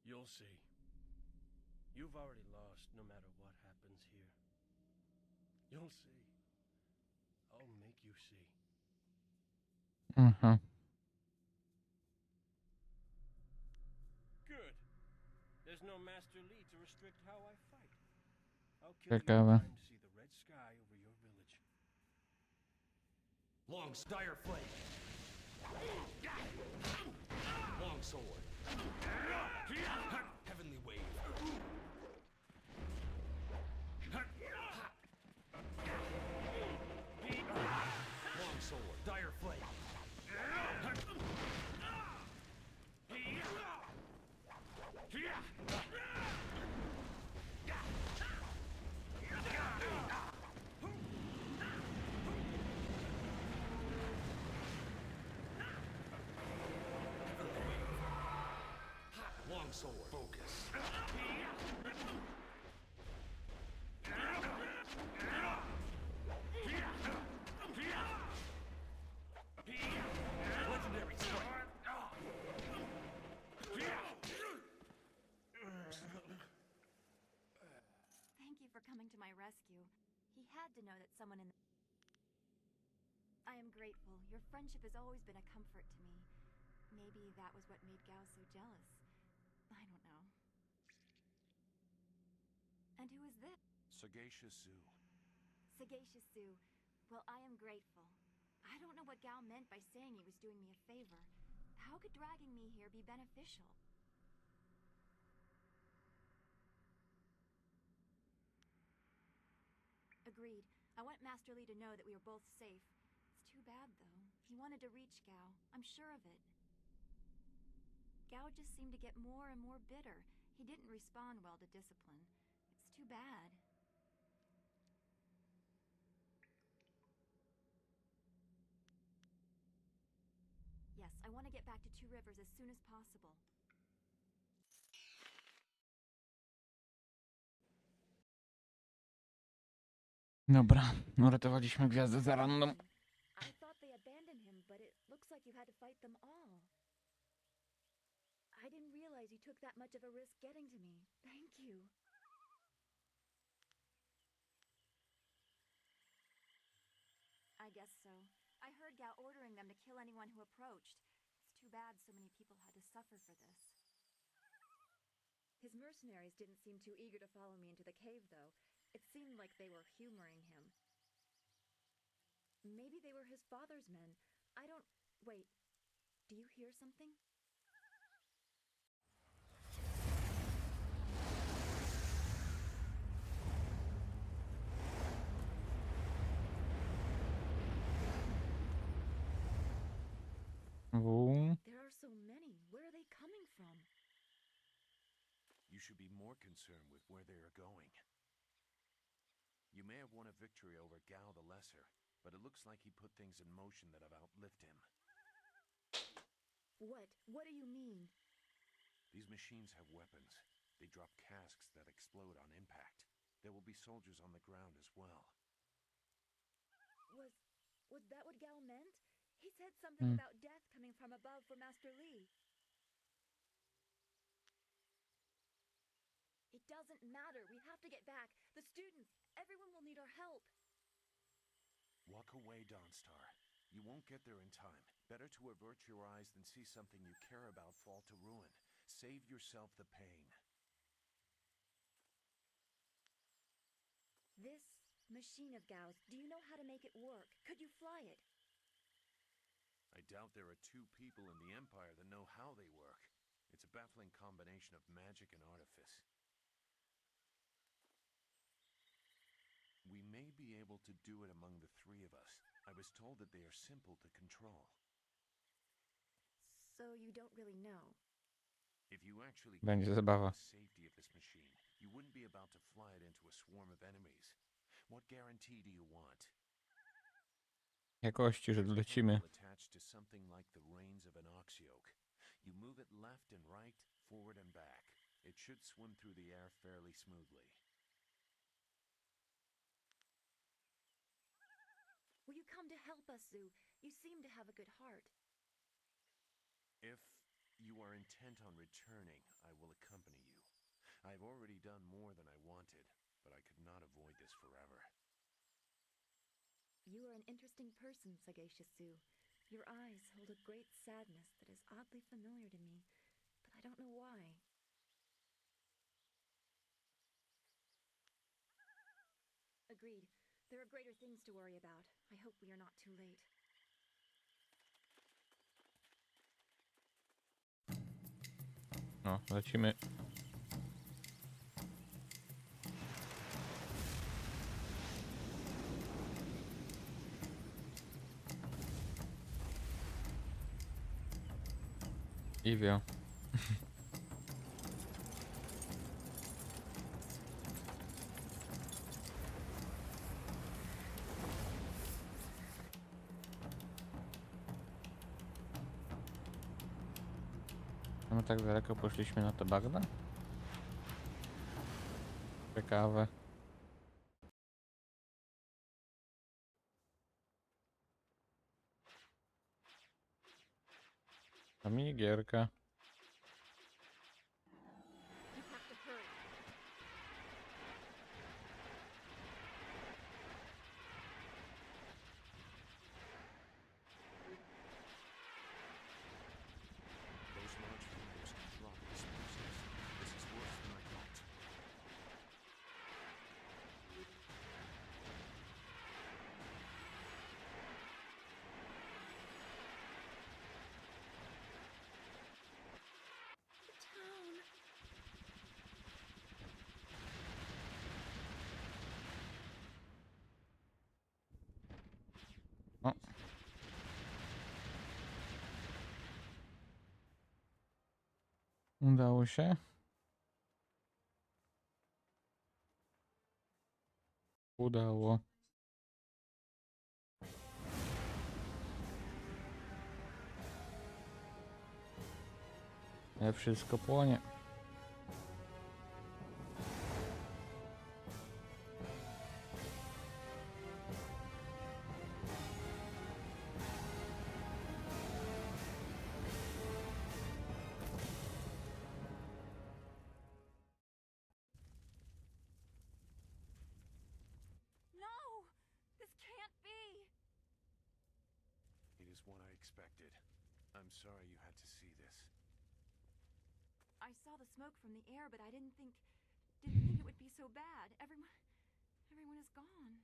You'll see. You've already lost no matter what happens here. You'll see. I'll make you see. Mhm. Good. There's no Master Lee to restrict how I fight. I'll kill you in Ciekawe. time to see the red sky over your village. Long dire flame. Long sword. Heavenly wave. Long sword. Dire flame. Long sword. Focus. Legendary strike. Thank you for coming to my rescue. He had to know that someone in the... I am grateful. Your friendship has always been a comfort to me. Maybe that was what made Gao so jealous. I don't know. And who is this? Sagacious Zoo. Sagacious Sue. Well, I am grateful. I don't know what Gao meant by saying he was doing me a favor. How could dragging me here be beneficial? Agreed. I want Master Lee to know that we are both safe. It's too bad, though. He wanted to reach Gao. I'm sure of it. Gao just seemed to get more and more bitter. He didn't respond well to discipline. It's too bad. Yes, I want to get back to Two Rivers as soon as possible. Dobra, uratowaliśmy gwiazdę za random. I thought they abandoned him, but it looks like you had to fight them all. I didn't realize you took that much of a risk getting to me. Thank you. I guess so. I heard Gao ordering them to kill anyone who approached. It's too bad so many people had to suffer for this. His mercenaries didn't seem too eager to follow me into the cave, though. It seemed like they were humoring him. Maybe they were his father's men. I don't... Wait. Do you hear something? There are so many. Where are they coming from? You should be more concerned with where they are going. You may have won a victory over Gao the Lesser, but it looks like he put things in motion that have outlived him. What? What do you mean? These machines have weapons. They drop casks that explode on impact. There will be soldiers on the ground as well. Was that what Gao meant? He said something about death coming from above for Master Lee. It doesn't matter. We have to get back. The students, everyone will need our help. Walk away, Dawnstar. You won't get there in time. Better to avert your eyes than see something you care about fall to ruin. Save yourself the pain. This machine of Gao's, do you know how to make it work? Could you fly it? I doubt there are two people in the Empire that know how they work. It's a baffling combination of magic and artifice. We may be able to do it among the three of us. I was told that they are simple to control. So you don't really know. If you actually Będzie cared zabawa. about the safety of this machine, you wouldn't be about to fly it into a swarm of enemies. What guarantee do you want? Jakości, że dolecimy. Attached to something like the reins of an ox yoke. You move it left and right, forward and back. It should swim through the air fairly smoothly. Will you come to help us, Zoo? You seem to have a good heart. If you are intent on returning, I will accompany you. I've already done more than I wanted, but I could not avoid this forever. You are an interesting person, Sagacious Zoo. Your eyes hold a great sadness that is oddly familiar to me, but I don't know why. Agreed. There are greater things to worry about. I hope we are not too late. No, lecimy. Iwio. My tak daleko poszliśmy na to bagna? Ciekawe. A minigierka. You have to hurry. Those large fingers can drop explosives. This is worse than I thought. The town. O. Udało się. Udało. Ale wszystko płonie. No! This can't be! It is what I expected. I'm sorry you had to see this. I saw the smoke from the air, but I didn't think it would be so bad. Everyone is gone.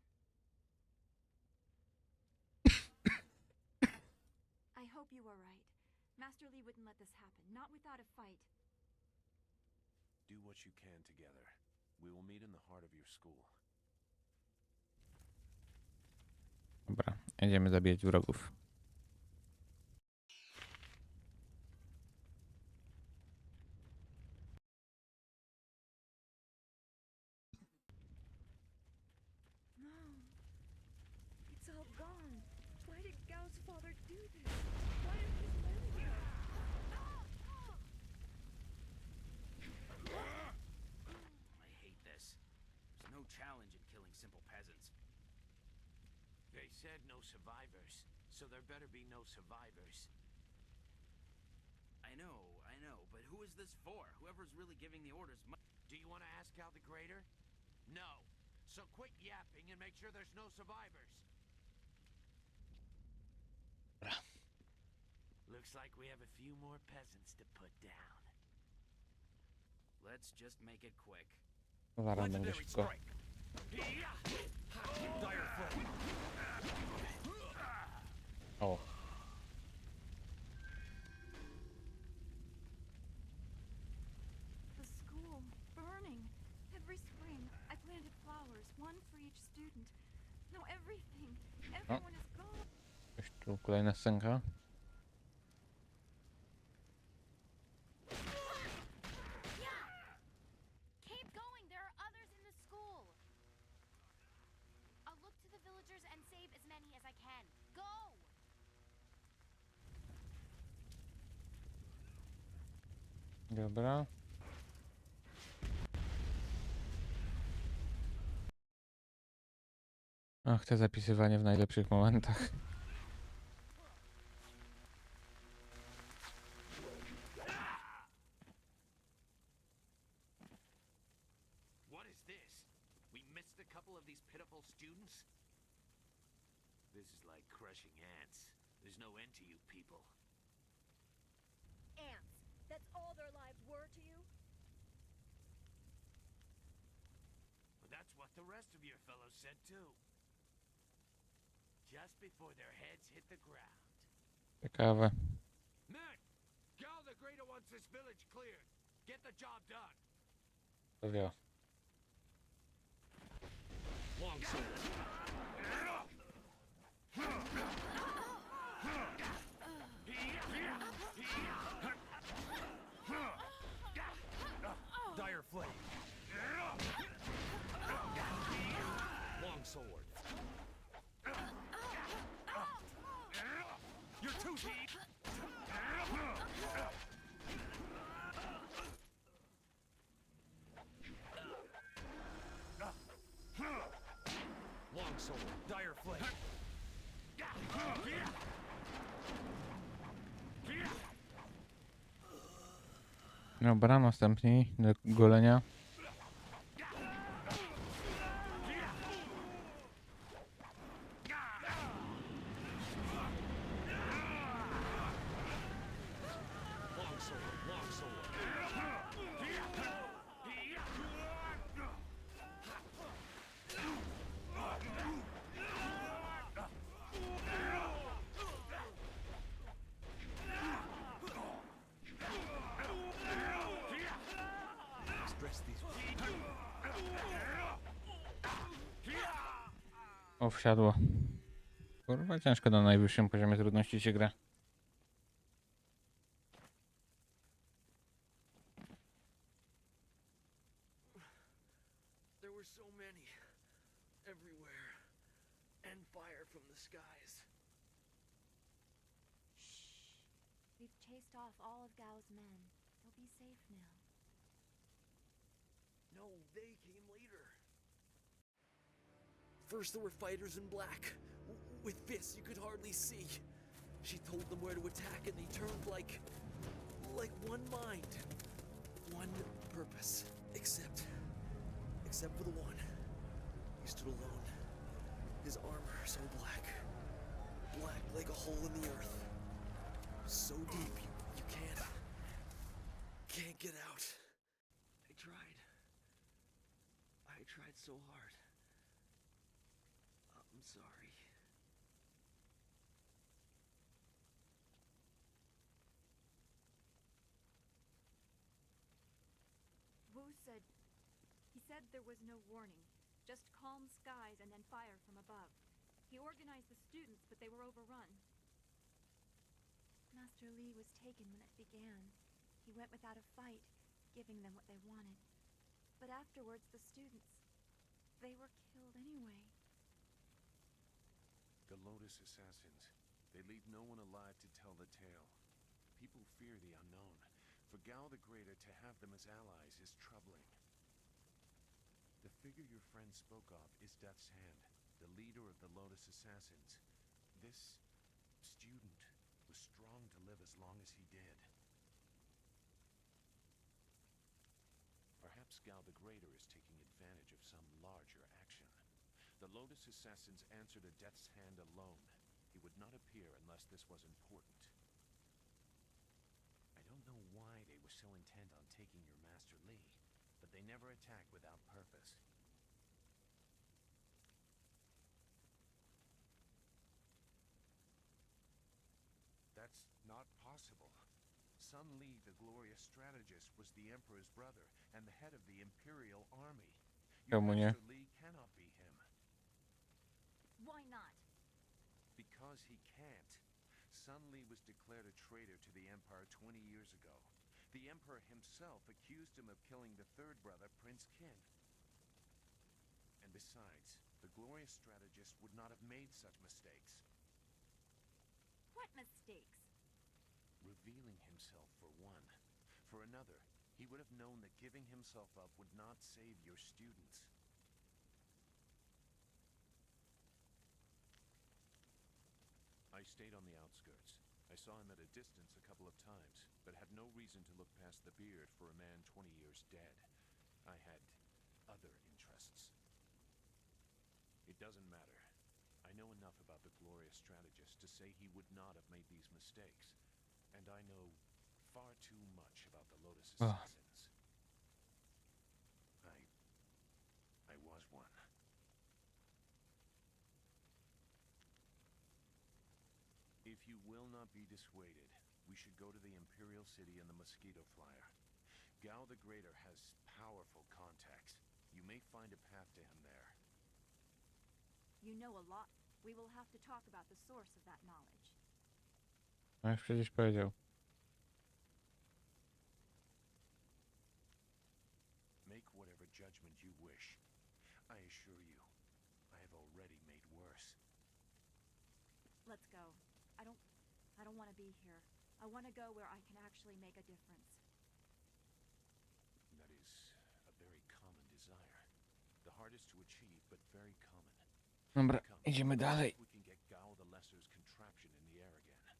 I hope you are right. Master Lee wouldn't let this happen, not without a fight. Do what you can together. We will meet in the heart of your school. Dobra, jedziemy zabijać wrogów. No. It's all gone. Why did Gao's father do this? Why did his men go? I hate this. There's no challenge in killing simple peasants. They said no survivors, so there better be no survivors. I know, but who is this for? Whoever's really giving the orders Do you want to ask Al the Greater? No. So quit yapping and make sure there's no survivors. Looks like we have a few more peasants to put down. Let's just make it quick. Zaraz będzie szybko. O. planted flowers, one for each student. No, everything. Everyone is gone. Coś tu kolejna scenka. Keep going. There are others in the school. I'll look to the villagers and save as many as I can. Go! Dobra. Ach, te zapisywanie w najlepszych momentach. What is this? We missed a couple of these pitiful students? This is like crushing ants. There's no end to you people. Ants. That's all their lives were to you? But that's what the rest of your fellows said too. Just before their heads hit the ground. Ciekawe. Men! Gal the Greater wants this village cleared. Get the job done. To wie. Dire flame. Long sword. You're too deep. Long sword. Dire flame. Dobra, następni do golenia. O, wsiadło. Kurwa, ciężko na najwyższym poziomie trudności się gra. There were so many. Everywhere. And fire from the skies. Shh. We've chased off all of Gao's men. They'll be safe now. No, they came later. First there were fighters in black, with fists you could hardly see. She told them where to attack and they turned like one mind. One purpose. Except for the one. He stood alone. His armor so black. Black like a hole in the earth. So deep you can't get out. I tried so hard. I'm sorry. Wu said... He said there was no warning. Just calm skies and then fire from above. He organized the students, but they were overrun. Master Li was taken when it began. He went without a fight, giving them what they wanted. But afterwards, the students... they were killed anyway. The Lotus Assassins. They leave no one alive to tell the tale. People fear the unknown. For Gao the Greater to have them as allies is troubling. The figure your friend spoke of is Death's Hand, the leader of the Lotus Assassins. This student was strong to live as long as he did. Perhaps Gao the Greater is taking advantage of some larger action. The Lotus Assassins answer to Death's Hand alone. He would not appear unless this was important. I don't know why they were so intent on taking your Master Li, but they never attack without purpose. That's not possible. Sun Li, the glorious strategist, was the Emperor's brother and the head of the Imperial Army. Your Czemu nie? Master Li cannot be him. Why not? Because he can't. Sun Li was declared a traitor to the Empire 20 years ago. The Emperor himself accused him of killing the third brother, Prince Qin. And besides, the glorious strategist would not have made such mistakes. What mistakes? Revealing himself, for one. For another, he would have known that giving himself up would not save your students. I stayed on the outskirts. I saw him at a distance a couple of times, but had no reason to look past the beard for a man 20 years dead. I had other interests. It doesn't matter. I know enough about the glorious strategist to say he would not have made these mistakes. And I know far too much about the Lotus Assassins. I was one. If you will not be dissuaded, we should go to the Imperial City in the Mosquito Flyer. Gao the Greater has powerful contacts. You may find a path to him there. You know a lot. We will have to talk about the source of that knowledge. No już przecież powiedział. Make whatever judgment you wish. I assure you, I have already made worse. Let's go. I don't want to be here. I want to go where I can actually make a difference. That is a very common desire. The hardest to achieve, but very common. Dobra, idziemy dalej. We can get Gao the Lesser's contraption in the air again.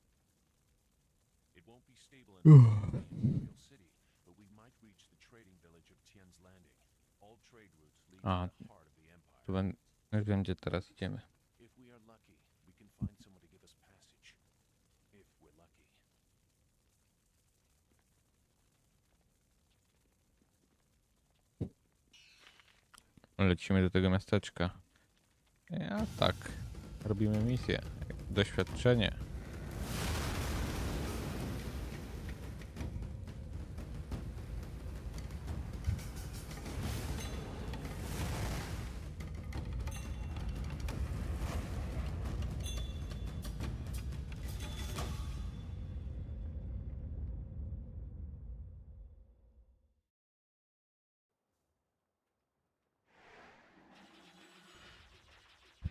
It won't be stable enough in the Imperial City, but we might reach the trading village of Tien's Landing. All trade routes lead to the heart of the Empire. Tu już wiem, gdzie teraz idziemy. If we are lucky, we can find someone to give us passage. If we're lucky. Lecimy do tego miasteczka. Ja tak. Robimy misję. Doświadczenie.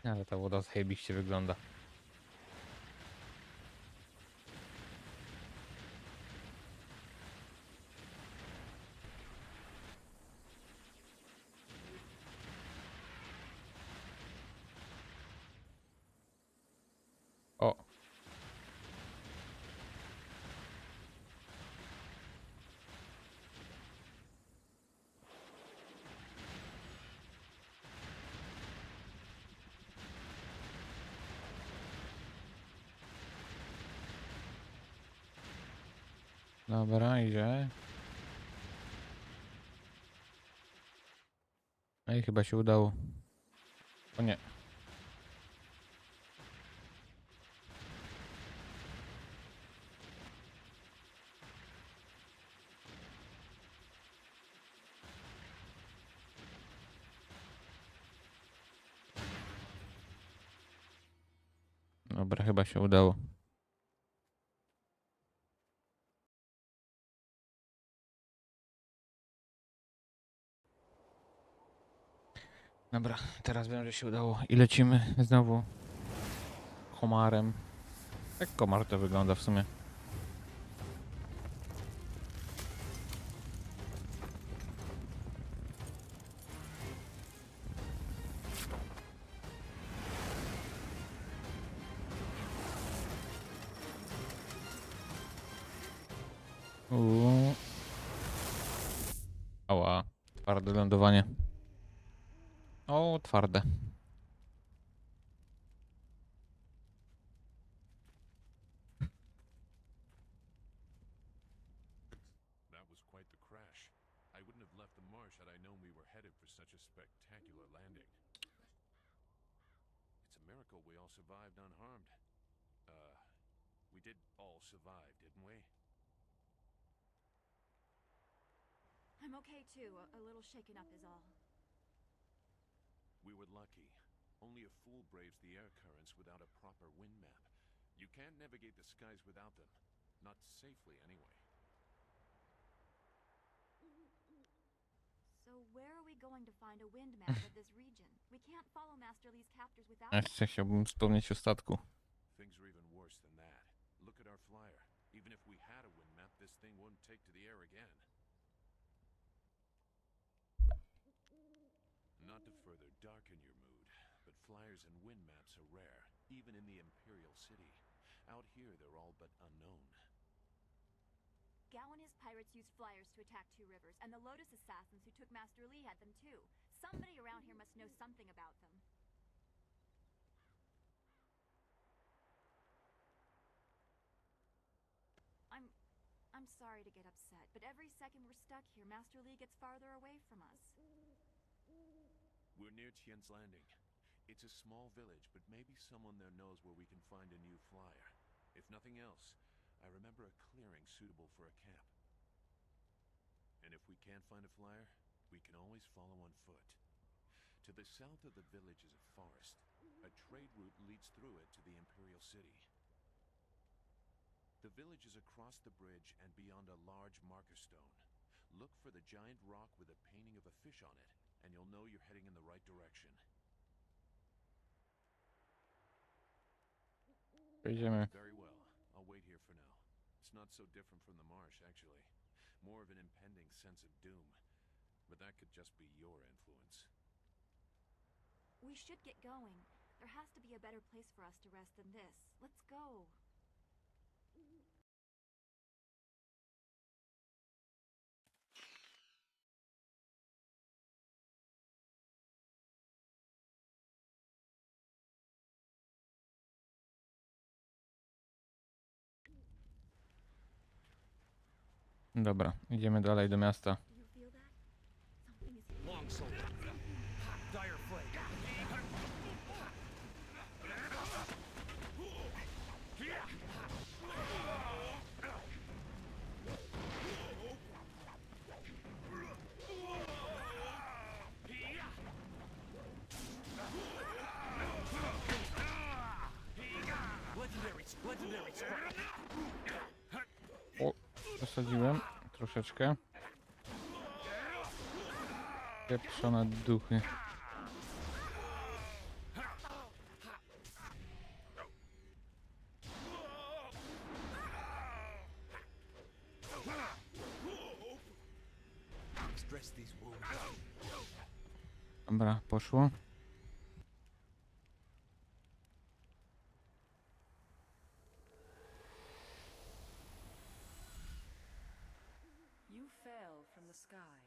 Ale ta woda zajebiście wygląda. O! Dobra, idzie. No i chyba się udało. O nie. Dobra, chyba się udało. Dobra, teraz wiem, że się udało i lecimy znowu komarem. Jak komar to wygląda w sumie? Ała, twarde lądowanie. O, twarde. That was quite the crash. I wouldn't have left the marsh had I known we were headed for such a spectacular landing. It's a miracle we all survived unharmed. We did all survive, didn't we? I'm okay too. A little shaken up is all. We were lucky. Only a fool braves the air currents without a proper wind map. You can't navigate the skies without them. Not safely, anyway. So where are we going to find a wind map of this region? We can't follow Master Lee's captors without it. Jeszcze chciałbym wspomnieć o statku. Things are even worse than that. Look at our flyer. Even if we had a wind map, this thing wouldn't take to the air again. Not to further darken your mood, but flyers and wind maps are rare, even in the Imperial City. Out here, they're all but unknown. Gao and his pirates used flyers to attack Two Rivers, and the Lotus assassins who took Master Lee had them too. Somebody around here must know something about them. I'm sorry to get upset, but every second we're stuck here, Master Lee gets farther away from us. We're near Tien's Landing. It's a small village, but maybe someone there knows where we can find a new flyer. If nothing else, I remember a clearing suitable for a camp. And if we can't find a flyer, we can always follow on foot. To the south of the village is a forest. A trade route leads through it to the Imperial City. The village is across the bridge and beyond a large marker stone. Look for the giant rock with a painting of a fish on it, and you'll know you're heading in the right direction. Pojedziemy. Very well. I'll wait here for now. It's not so different from the marsh, actually. More of an impending sense of doom. But that could just be your influence. We should get going. There has to be a better place for us to rest than this. Let's go. Dobra, idziemy dalej do miasta. Do you feel that? Something is here. Longsword. Dire flame. Legendary strike. O, zasadziłem troszeczkę. Pieprzone duchy. Dress these wounds. Dobra, poszło. You fell from the sky,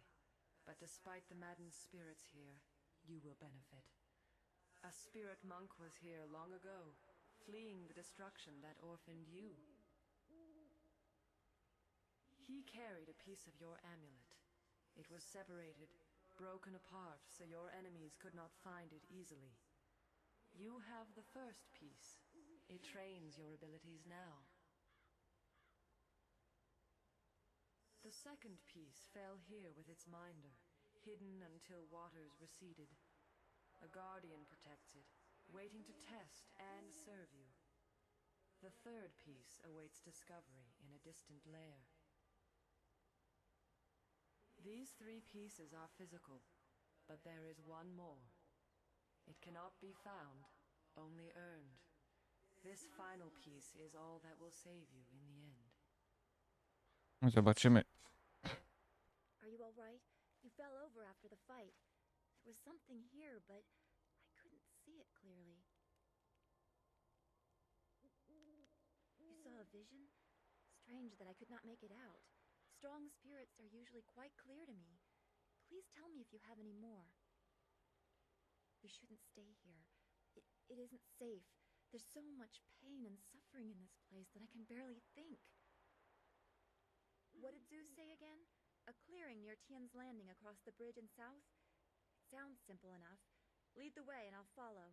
but despite the maddened spirits here, you will benefit. A spirit monk was here long ago, fleeing the destruction that orphaned you. He carried a piece of your amulet. It was separated, broken apart, so your enemies could not find it easily. You have the first piece. It trains your abilities now. The second piece fell here with its minder, hidden until waters receded. A guardian protects it, waiting to test and serve you. The third piece awaits discovery in a distant lair. These three pieces are physical, but there is one more. It cannot be found, only earned. This final piece is all that will save you in the end. Zobaczymy. Are you all right? You fell over after the fight. There was something here, but I couldn't see it clearly. You saw a vision? Strange that I could not make it out. Strong spirits are usually quite clear to me. Please tell me if you have any more. We shouldn't stay here. It isn't safe. There's so much pain and suffering in this place that I can barely think. What did Zeus say again? A clearing near Tien's Landing across the bridge and south? It sounds simple enough. Lead the way and I'll follow.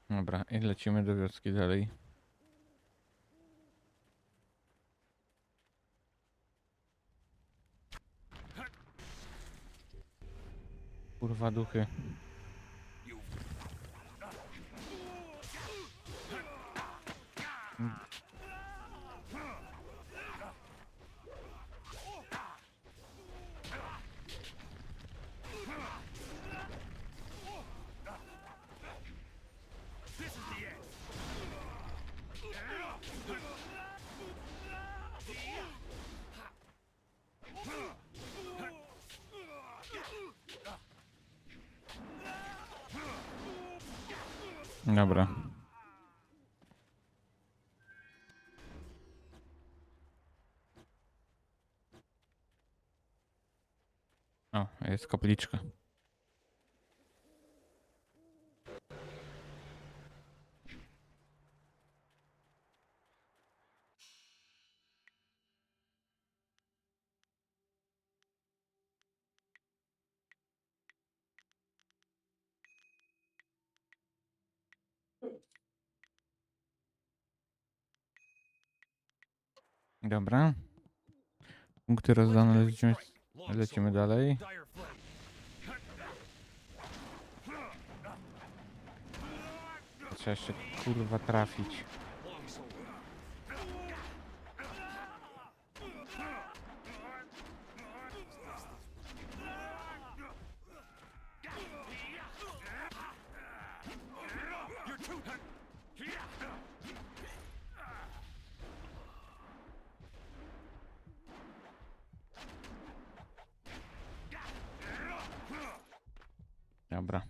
Dobra, i lecimy do wioski dalej. Kurwa duchy. Dobra. O, jest kapliczka. Dobra. Punkty rozdane, lecimy dalej. Trzeba jeszcze kurwa trafić. Dobra.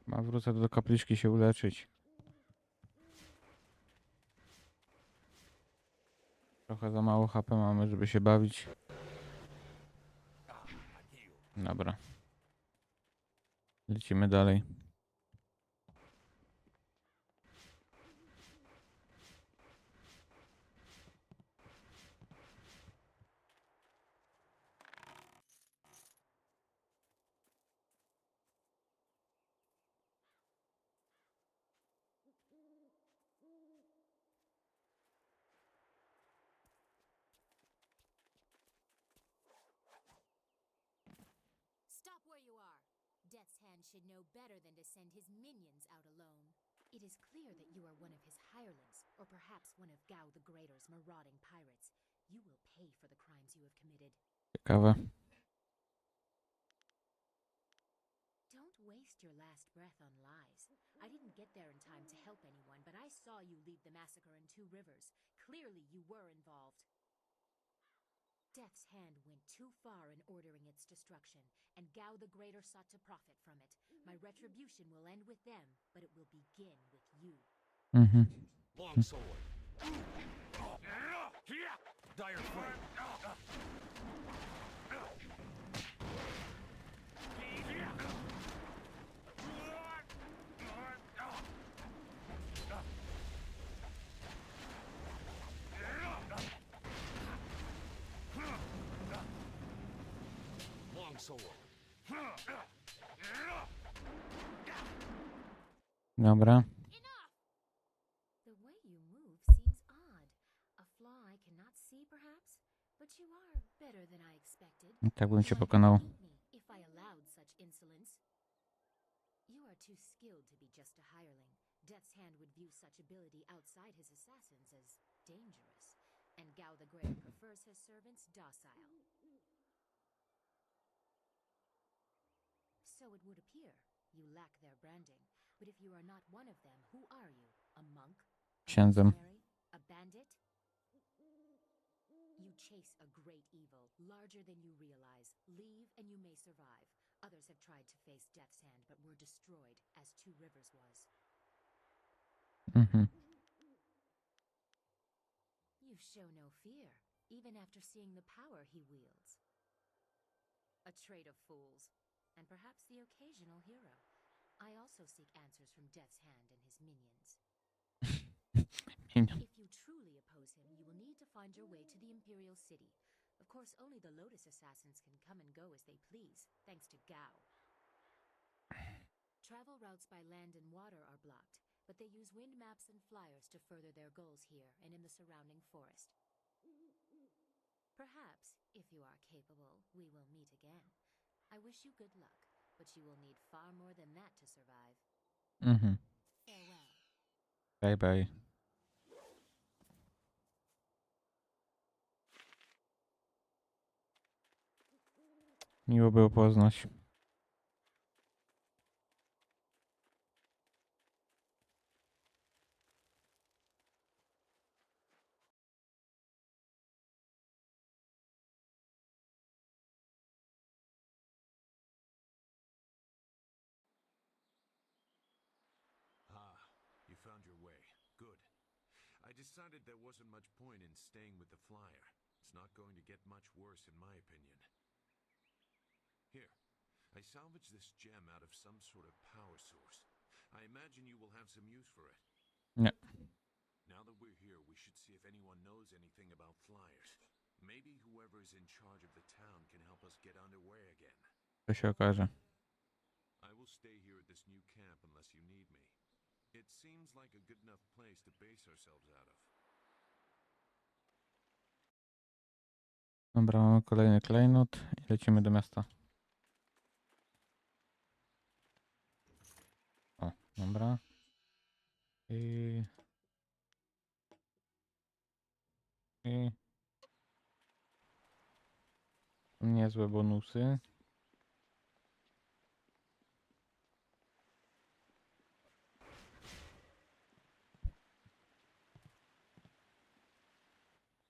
Ma wrócę do kapliczki się uleczyć. Trochę za mało HP mamy, żeby się bawić. Dobra. Lecimy dalej. Stop where you are. Death's Hand should know better than to send his minions out alone. It is clear that you are one of his hirelings, or perhaps one of Gao the Greater's marauding pirates. You will pay for the crimes you have committed. Ciekawe. Don't waste your last breath on lies. I didn't get there in time to help anyone, but I saw you lead the massacre in Two Rivers. Clearly you were involved. Death's Hand went too far in ordering its destruction, and Gao the Greater sought to profit from it. My retribution will end with them, but it will begin with you. Long sword. Dire flame. Long sword. Dobra. The way you move seems odd. A flaw I cannot see, perhaps? But you are better than I expected. Tak bym cię Why pokonał. would you beat me if I allowed such insolence? You are too skilled to be just a hireling. Death's Hand would view such ability outside his assassins as dangerous, and Gao the Greater prefers his servants docile. So it would appear. You lack their branding. But if you are not one of them, who are you? A monk? A Księdzem. mercenary? A bandit? You chase a great evil, larger than you realize. Leave and you may survive. Others have tried to face Death's Hand, but were destroyed, as Two Rivers was. You show no fear, even after seeing the power he wields. A trait of fools, and perhaps the occasional hero. I also seek answers from Death's Hand and his minions. If you truly oppose him, you will need to find your way to the Imperial City. Of course, only the Lotus Assassins can come and go as they please, thanks to Gao. Travel routes by land and water are blocked. but they use wind maps and flyers to further their goals here and in the surrounding forest. Perhaps, if you are capable, we will meet again. I wish you good luck, but you will need far more than that to survive. Farewell. Bye bye. Miło było poznać. You found your way. Good. I decided there wasn't much point in staying with the flyer. It's not going to get much worse, in my opinion. Here, I salvaged this gem out of some sort of power source. I imagine you will have some use for it. Nie. Now that we're here, we should see if anyone knows anything about flyers. Maybe whoever is in charge of the town can help us get underway again. To się okaże. I will stay here at this new camp unless you need me. It seems like a good enough place to base ourselves out of. Dobra, mamy kolejny klejnot i lecimy do miasta. O, dobra. I niezłe bonusy.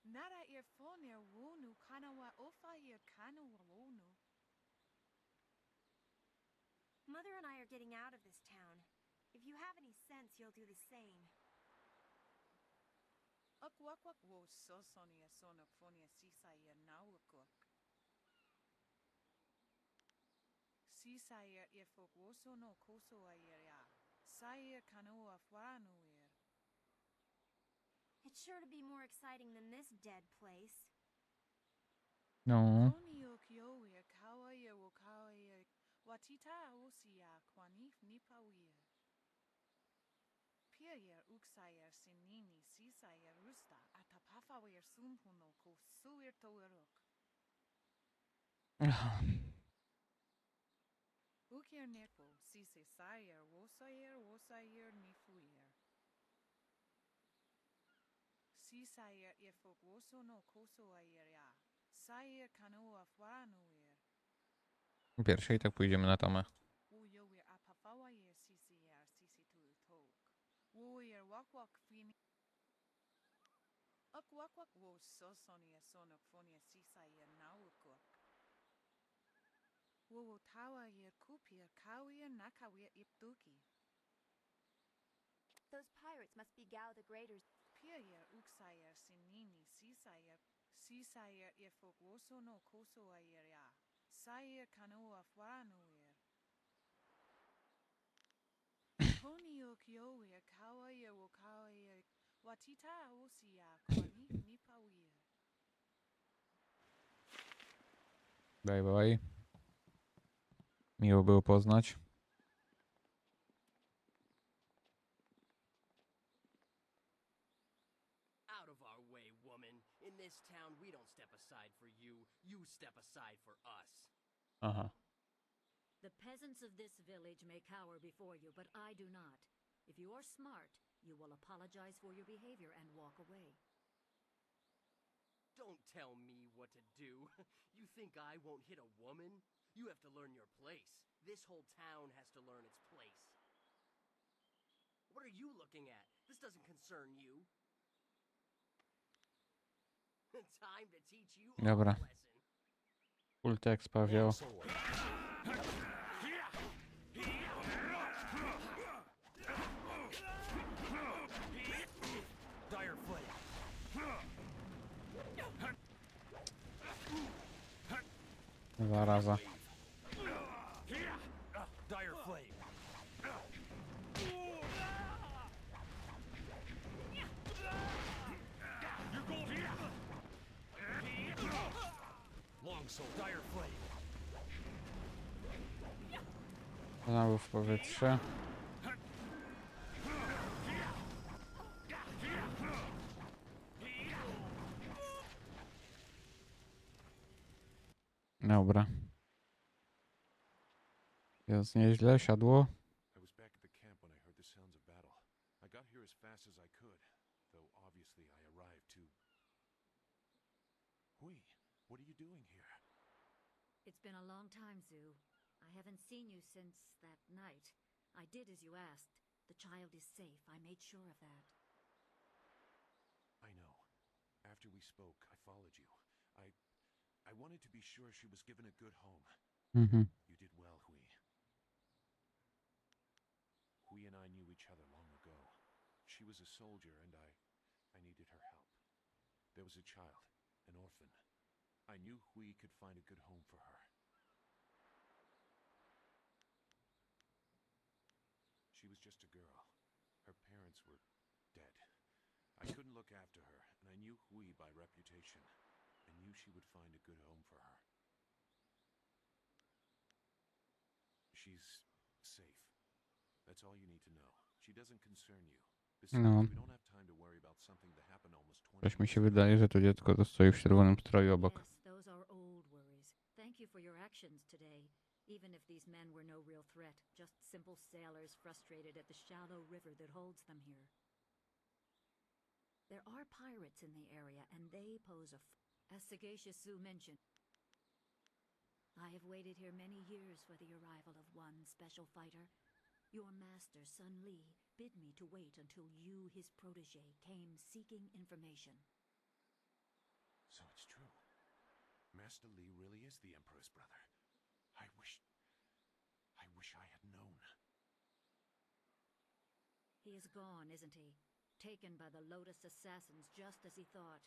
Nara earphone wonu kanawa ofa kanawa wonu. Mother and I are getting out of this town. If you have any sense, you'll do the same. Akwak wo so sonia sona fonia sisaya nawakok. Sisaya efok wo sono koso ayeria. Saya kanoa fwanuir. It's sure to be more exciting than this dead place. No. Konio kioir kawaya wo kawaya watita osia kwanif nipawir. Pier uxayer sinini sisayer rusta atapafawir sumpuno ko suir toerok. Ukir neko sise sayer wosayer nifuir. Sisayer efok woso no koso ayeria. Sayer kanoa fwanuir. Pierwsze i tak pójdziemy na tamę. Uyoir apafawayer sisier sisitul tok. Uyer wakwak fini. Akwakwak wo so sonia sonok fonia sisayer nawukok. Wo tawa yer kupir kawir nakawir iptuki. Those pirates must be Gao the Greater's. Pier uxayer sinini sisayer efok woso no koso ayeria. Sayer kanoa fwanuir. Konio kioir kawayer wo kawayer watita osia kwanif nipawir. Bye bye. Miło było poznać. Out of our way, woman. In this town, we don't step aside for you. You step aside for us. Aha. The peasants of this village may cower before you, but I do not. If you are smart, you will apologize for your behavior and walk away. Don't tell me what to do. You think I won't hit a woman? You have to learn your place. This whole town has to learn its place. What are you looking at? This doesn't concern you. Time to teach you all Dobra. a lesson. Full text Paweł. Dire flame. Zaraza. Dire flame. You're going. Longsword. Dire flame. Znowu w powietrze. dobra. Jest nieźle, siadło. I was back at the camp when I heard the sounds of battle. I got here as fast as I could, though obviously I arrived too. Hui, what are you doing here? It's been a long time, Zoo. I haven't seen you since that night. I did as you asked. The child is safe. I made sure of that. I know. After we spoke, I followed you. I wanted to be sure she was given a good home. You did well, Hui. Hui and I knew each other long ago. She was a soldier, and I needed her help. There was a child, an orphan. I knew Hui could find a good home for her. She was just a girl. Her parents were dead. I couldn't look after her, and I knew Hui by reputation. I knew she would find a good home for her. She's safe. That's all you need to know. She doesn't concern you. Besides, No. we don't have time to worry about something that happened almost 20 Coś mi years się ago. wydaje, że to dziecko to stoi w czerwonym stroju obok. Yes, those are old worries. Thank you for your actions today. Even if these men were no real threat, just simple sailors frustrated at the shallow river that holds them here. There are pirates in the area, and they pose as Sagacious Zoo mentioned. I have waited here many years for the arrival of one special fighter. Your master, Sun Li, bid me to wait until you, his protege, came seeking information. So it's true. Master Li really is the Emperor's brother. I wish I had known. He is gone, isn't he? Taken by the Lotus assassins just as he thought.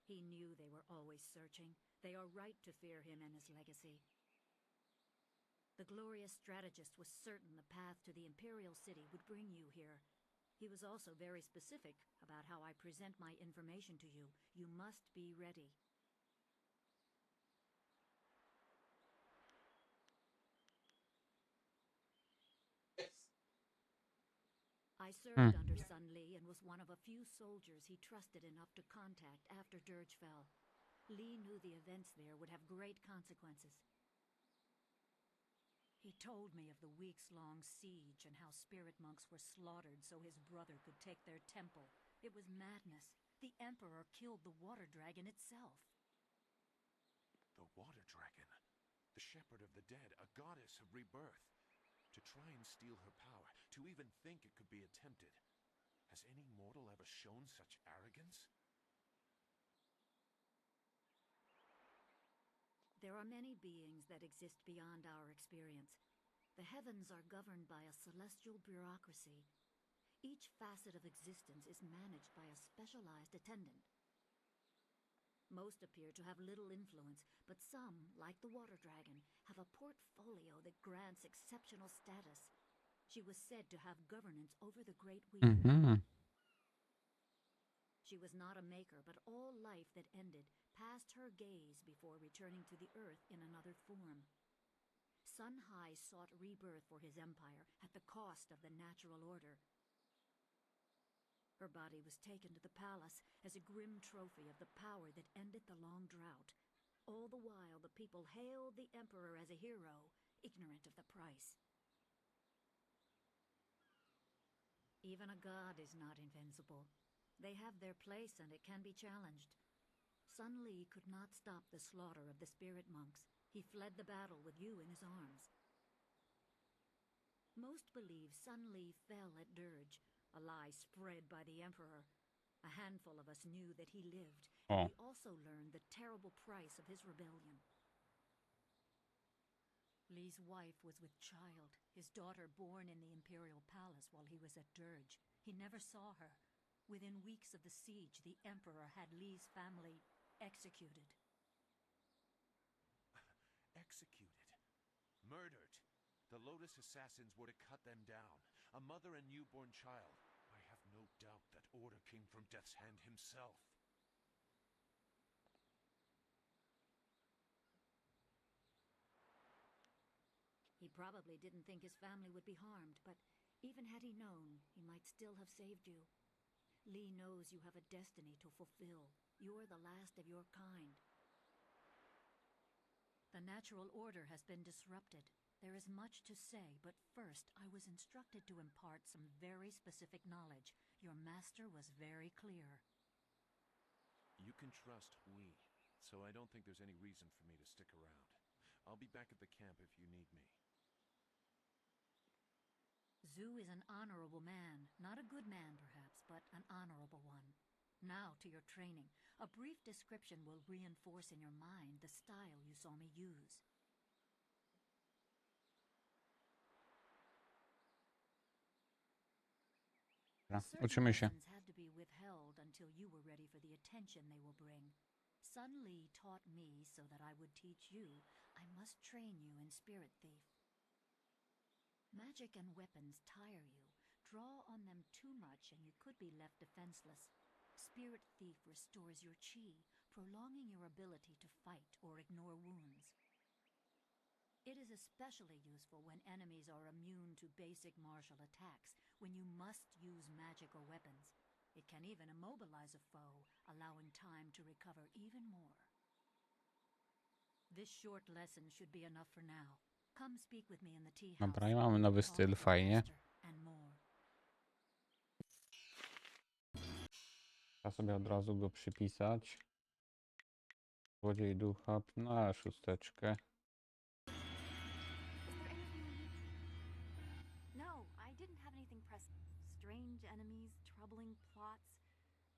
He knew they were always searching. They are right to fear him and his legacy. The glorious strategist was certain the path to the Imperial City would bring you here. He was also very specific about how I present my information to you. You must be ready. I served under Sun Li and was one of a few soldiers he trusted enough to contact after Dirge fell. Li knew the events there would have great consequences. He told me of the weeks-long siege and how spirit monks were slaughtered so his brother could take their temple. It was madness. The Emperor killed the water dragon itself. The water dragon. The shepherd of the dead, a goddess of rebirth. To try and steal her power, to even think it could be attempted. Has any mortal ever shown such arrogance? There are many beings that exist beyond our experience. The heavens are governed by a celestial bureaucracy. Each facet of existence is managed by a specialized attendant. Most appear to have little influence, but some, like the water dragon, have a portfolio that grants exceptional status. She was said to have governance over the Great Wheel. She was not a maker, but all life that ended passed her gaze before returning to the earth in another form. Sun Hai sought rebirth for his empire at the cost of the natural order. Her body was taken to the palace as a grim trophy of the power that ended the long drought. All the while, the people hailed the Emperor as a hero, ignorant of the price. Even a god is not invincible. They have their place and it can be challenged. Sun Li could not stop the slaughter of the spirit monks. He fled the battle with you in his arms. Most believe Sun Li fell at Dirge, a lie spread by the Emperor. A handful of us knew that he lived, and we also learned the terrible price of his rebellion. Li's wife was with child, his daughter born in the Imperial Palace while he was at Dirge. He never saw her. Within weeks of the siege, the Emperor had Li's family executed. Executed. Murdered. The Lotus assassins were to cut them down. A mother and newborn child. I have no doubt that order came from Death's Hand himself. He probably didn't think his family would be harmed, but even had he known, he might still have saved you. Li knows you have a destiny to fulfill. You're the last of your kind. The natural order has been disrupted. There is much to say, but first I was instructed to impart some very specific knowledge. Your master was very clear. You can trust we, so I don't think there's any reason for me to stick around. I'll be back at the camp if you need me. Zhu is an honorable man. Not a good man, perhaps, but an honorable one. Now to your training. A brief description will reinforce in your mind the style you saw me use. Uczymy się. Certain lessons had to be withheld until you were ready for the attention they will bring. Sun Li taught me so that I would teach you. I must train you in Spirit Thief. Magic and weapons tire you. Draw on them too much and you could be left defenseless. Spirit Thief restores your chi, prolonging your ability to fight or ignore wounds. It is especially useful when enemies are immune to basic martial attacks, when you must use magic or weapons. It can even immobilize a foe, allowing time to recover even more. This short lesson should be enough for now. Come speak with me in the tea house. Dobra, i mamy nowy styl, fajnie. Trzeba sobie od razu go przypisać. Złodziej ducha, na szósteczkę. No, I didn't have anything pressing. Strange enemies, troubling plots.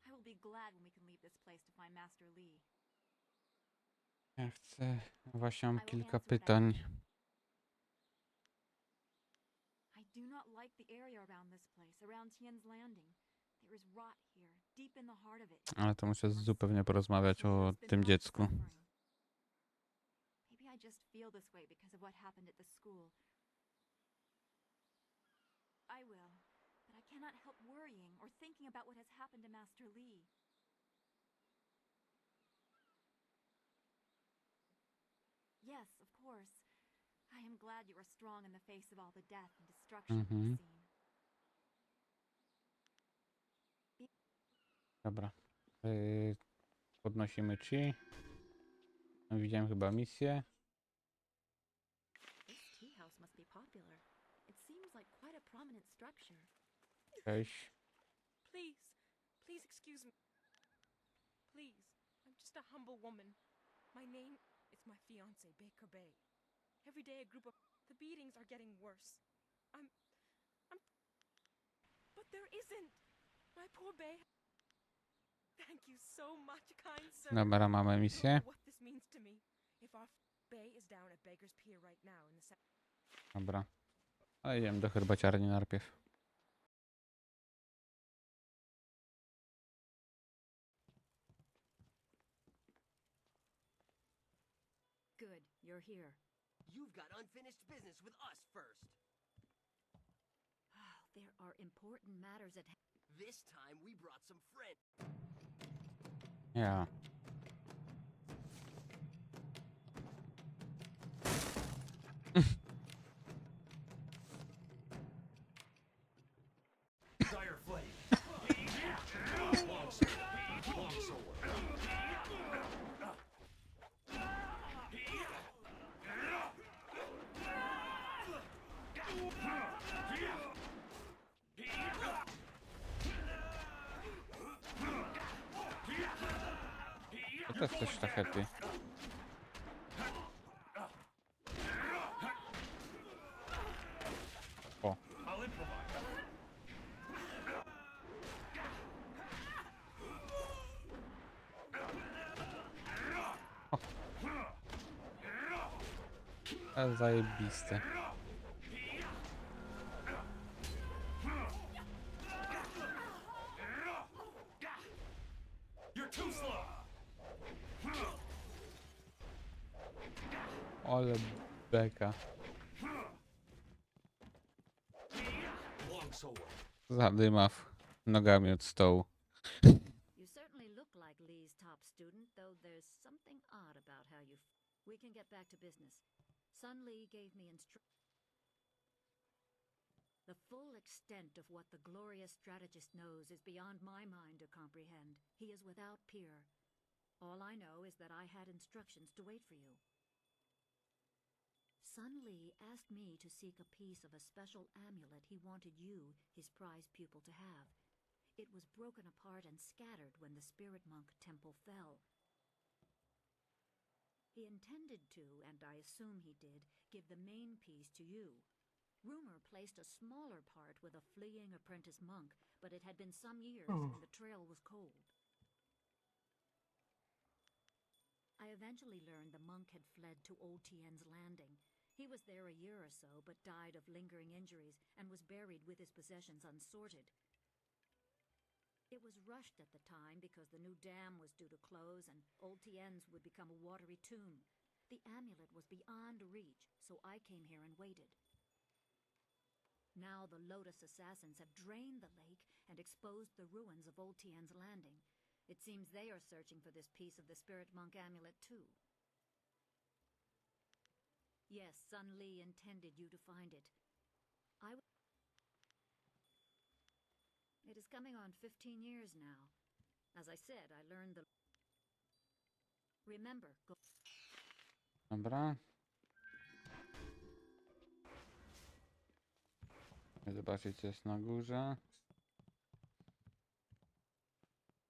I will be glad when we can leave this place to find Master Li. Ja chcę... Właśnie mam kilka pytań. I do not like the area around this place, around Tien's Landing. There is rot here, deep in the heart of it. Ale to muszę zupełnie porozmawiać o tym dziecku. Maybe I just feel this way because of what happened at the school. I will, but I cannot help worrying or thinking about what has happened to Master Li. Yes, of course. I am glad you are strong in the face of all the death and destruction we've seen. Dobra. Podnosimy chi. Widziałem chyba misję. This tea house must be popular. It seems like quite a prominent structure. Cześć. Please excuse me. Please, I'm just a humble woman. My name is my fiancé, Baker Bay. Every day a group of... The beatings are getting worse. I'm... But there isn't! My poor Bay... Thank you so much, kind sir. Dobra, mamy misję. What this means to me. If our Bay is down at Baker's Pier right now in the... Dobra. A idziemy do herbaciarni najpierw. Good, you're here. You've got unfinished business with us first. There are important matters at hand. This time we brought some friends. Ja. Dire flame. To też te sztachety. O. Ale zajebiste. Ale beka. Zadyma nogami od stołu. You certainly look like Lee's top student, though there's something odd about how you... We can get back to business. Sun Li gave me The full extent of what the glorious strategist knows is beyond my mind to comprehend. He is without peer. All I know is that I had instructions to wait for you. Sun Li asked me to seek a piece of a special amulet he wanted you, his prize pupil, to have. It was broken apart and scattered when the spirit monk temple fell. He intended to, and I assume he did, give the main piece to you. Rumor placed a smaller part with a fleeing apprentice monk, but it had been some years and the trail was cold. I eventually learned the monk had fled to Old Tien's Landing. He was there a year or so, but died of lingering injuries and was buried with his possessions unsorted. It was rushed at the time because the new dam was due to close and Old Tien's would become a watery tomb. The amulet was beyond reach, so I came here and waited. Now the Lotus assassins have drained the lake and exposed the ruins of Old Tien's Landing. It seems they are searching for this piece of the spirit monk amulet too. Yes, Sun Li intended you to find it. It is coming on 15 years now. As I said, I learned the... Remember, go... Dobra. Zobaczyć, co jest na górze.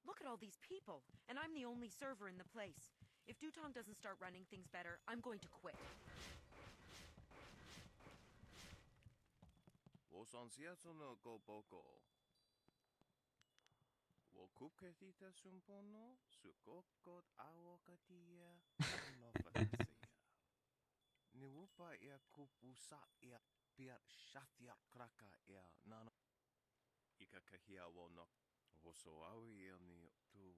Look at all these people, and I'm the only server in the place. If Dutong doesn't start running things better, I'm going to quit. Wokuketita sumpono, sukokot awokatia, novatia. Niwupa ia kupusa ia piat shatia kraka ia nano. Ikakahia wonok. Wosoawi ia ni tu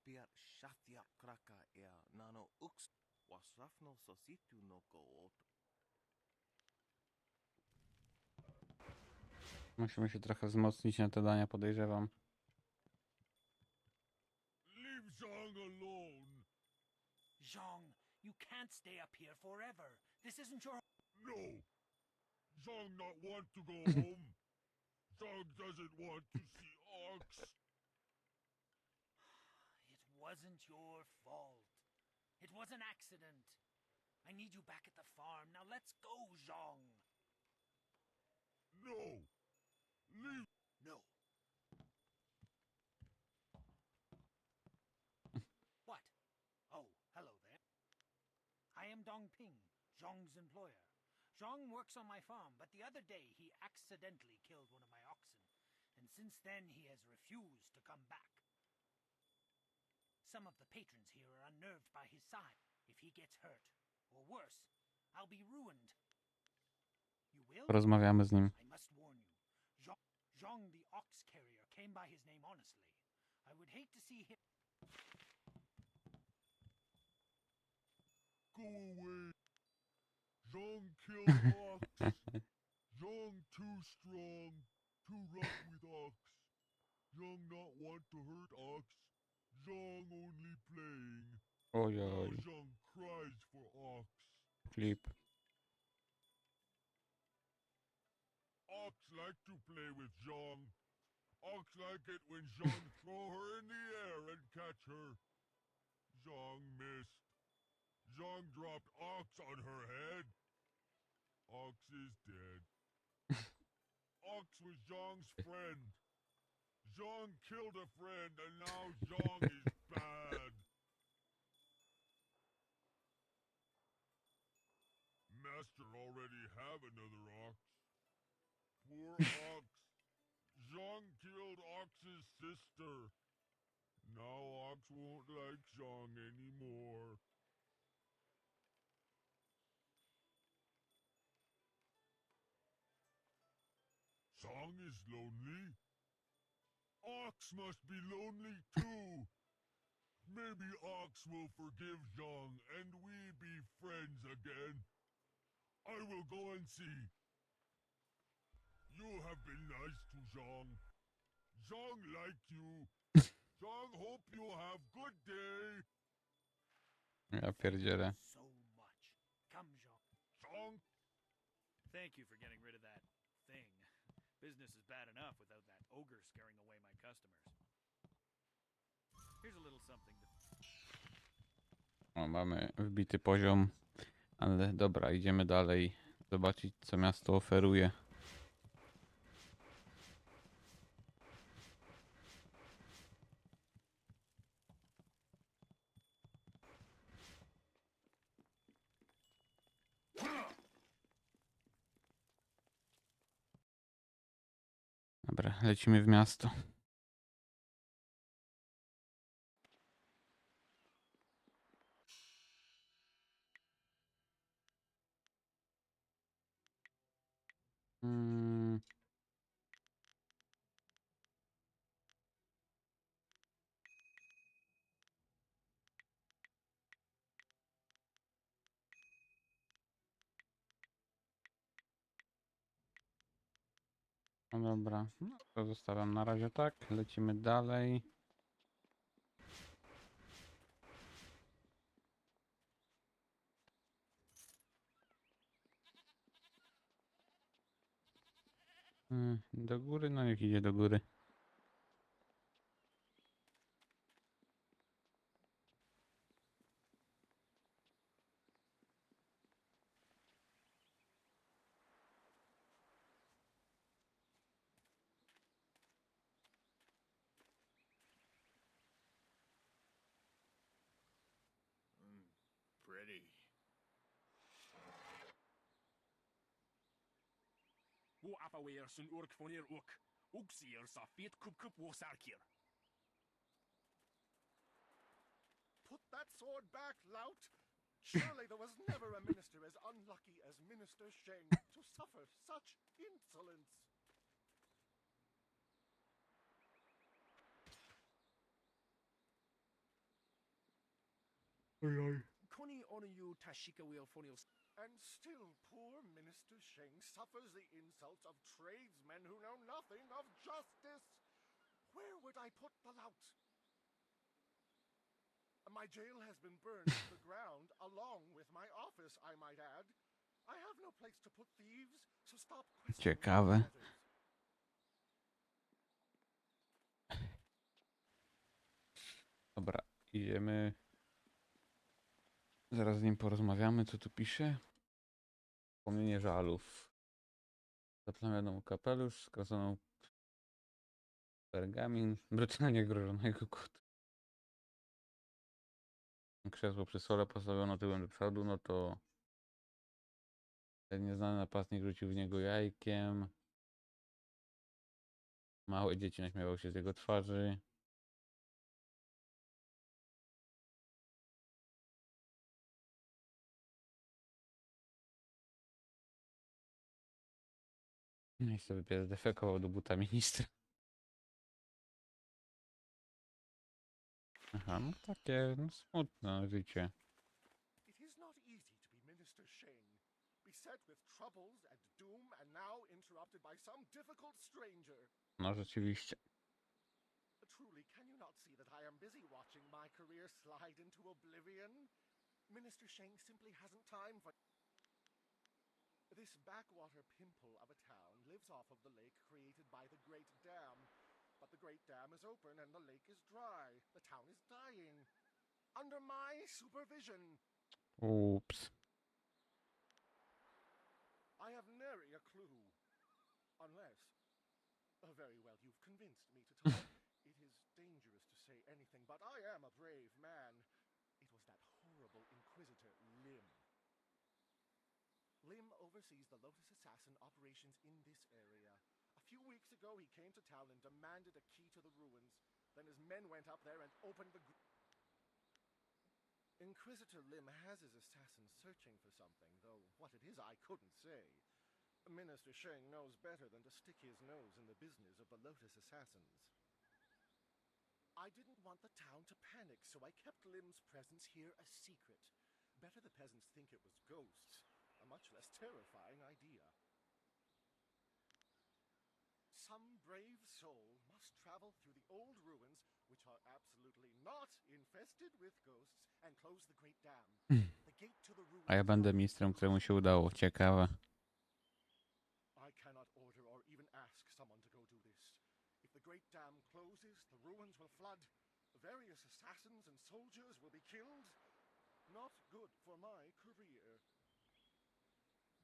piat shatia kraka ia nano uks. Wasrafno sositu no kooto. Musimy się trochę wzmocnić na te dania, podejrzewam. Leave Zhang alone. Zhang, you can't stay up here forever. This isn't your... No. Zhang not want to go home. Zhang doesn't want to see Ox. It wasn't your fault. It was an accident. I need you back at the farm. Now let's go, Zhang. No. Leave. No. What? Oh, hello there. I am Dong Ping, Zhang's employer. Zhang works on my farm, but the other day he accidentally killed one of my oxen, and since then he has refused to come back. Some of the patrons here are unnerved by his side. If he gets hurt, or worse, I'll be ruined. You will? Porozmawiamy z nim. I must warn you. Zhang the ox carrier came by his name honestly. I would hate to see him... Go away. Zhang killed Ox. Zhang too strong, too rough with Ox. Zhang not want to hurt Ox. Zhang only playing. Oj, Now oj. Zhang cries for Ox. Klip. Ox like to play with Zhang. Ox like it when Zhang throw her in the air and catch her. Zhang missed. Zhang dropped Ox on her head. Ox is dead. Ox was Zhang's friend. Zhang killed a friend and now Zhang is bad. Master already have another Ox. Poor Ox. Zhang killed Ox's sister. Now Ox won't like Zhang anymore. Zhang is lonely. Ox must be lonely too. Maybe Ox will forgive Zhang and we be friends again. I will go and see. You have been nice to Zhang. Zhang like you. Zhang hope you have good day. Ja pierdzielę. So much. Come, Zhang. Zhang? Thank you for getting rid of that thing. Business is bad enough without that ogre scaring away my customers. Here's a little something to... O, mamy wbity poziom Ale dobra, idziemy dalej. Zobaczyć, co miasto oferuje. Dobra, lecimy w miasto. Mm. No dobra, no to zostawiam na razie tak. Lecimy dalej. Do góry? No niech idzie do góry. Pretty. Wo afawer sun urk fonir uk. Uksier sa fit kup wosarkir. Put that sword back, lout! Surely there was never a minister as unlucky as Minister Sheng to suffer such insolence. Koni onu tashika will fonil. And still poor Minister Sheng suffers the insults of tradesmen who know nothing of justice. Where would I put the lout? My jail has been burned to the ground, along with my office, I might add. I have no place to put thieves, so stop questioning Ciekawe. others. Dobra, idziemy. Zaraz z nim porozmawiamy, co tu pisze. Wspomnienie żalów. Zaplamioną kapelusz, skraconą pergamin, brutalnie grożonego kota. Krzesło przy stole postawiono tyłem do przodu, no to ten nieznany napastnik rzucił w niego jajkiem. Małe dzieci naśmiewały się z jego twarzy. No i sobie pies defekował do buta ministra. Aha, no takie no, smutne życie. It is not easy to be Minister Sheng, beset with troubles and doom, and now interrupted by some difficult stranger. No rzeczywiście. Truly, can you not see that I am busy watching my career slide into oblivion? Minister Sheng simply hasn't time for... This backwater pimple of a town lives off of the lake created by the Great Dam. But the Great Dam is open and the lake is dry. The town is dying. Under my supervision. Ups. I have nary a clue. Unless... very well, you've convinced me to talk. It is dangerous to say anything, but I am a brave man. It was that horrible Inquisitor, Lim. Lim oversees the Lotus Assassin operations in this area. A few weeks ago, he came to town and demanded a key to the ruins. Then his men went up there and opened the... Inquisitor Lim has his assassins searching for something, though what it is I couldn't say. Minister Sheng knows better than to stick his nose in the business of the Lotus Assassins. I didn't want the town to panic, so I kept Lim's presence here a secret. Better the peasants think it was ghosts. A much less terrifying idea. Some brave soul must travel through the old ruins, which are absolutely not infested with ghosts, and close the Great Dam. The gate to the ruins... A ja będę ministrem, któremu się udało. Ciekawe. I cannot order or even ask someone to go do this. If the Great Dam closes, the ruins will flood. Various assassins and soldiers will be killed. Not good for my career.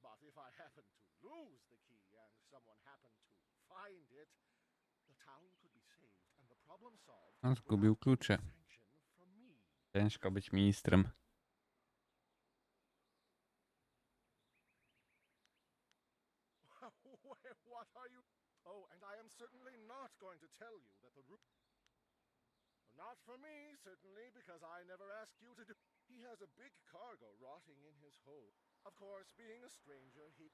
But if I happen to lose the key and someone happened to find it, the town could be saved and the problem solved On zgubił klucze. sanction from me. Ciężko być ministrem. What are you? Oh, and I am certainly not going to tell you that the room. Not for me, certainly, because I never asked you to do. He has a big cargo rotting in his hold. Of course, being a stranger, he.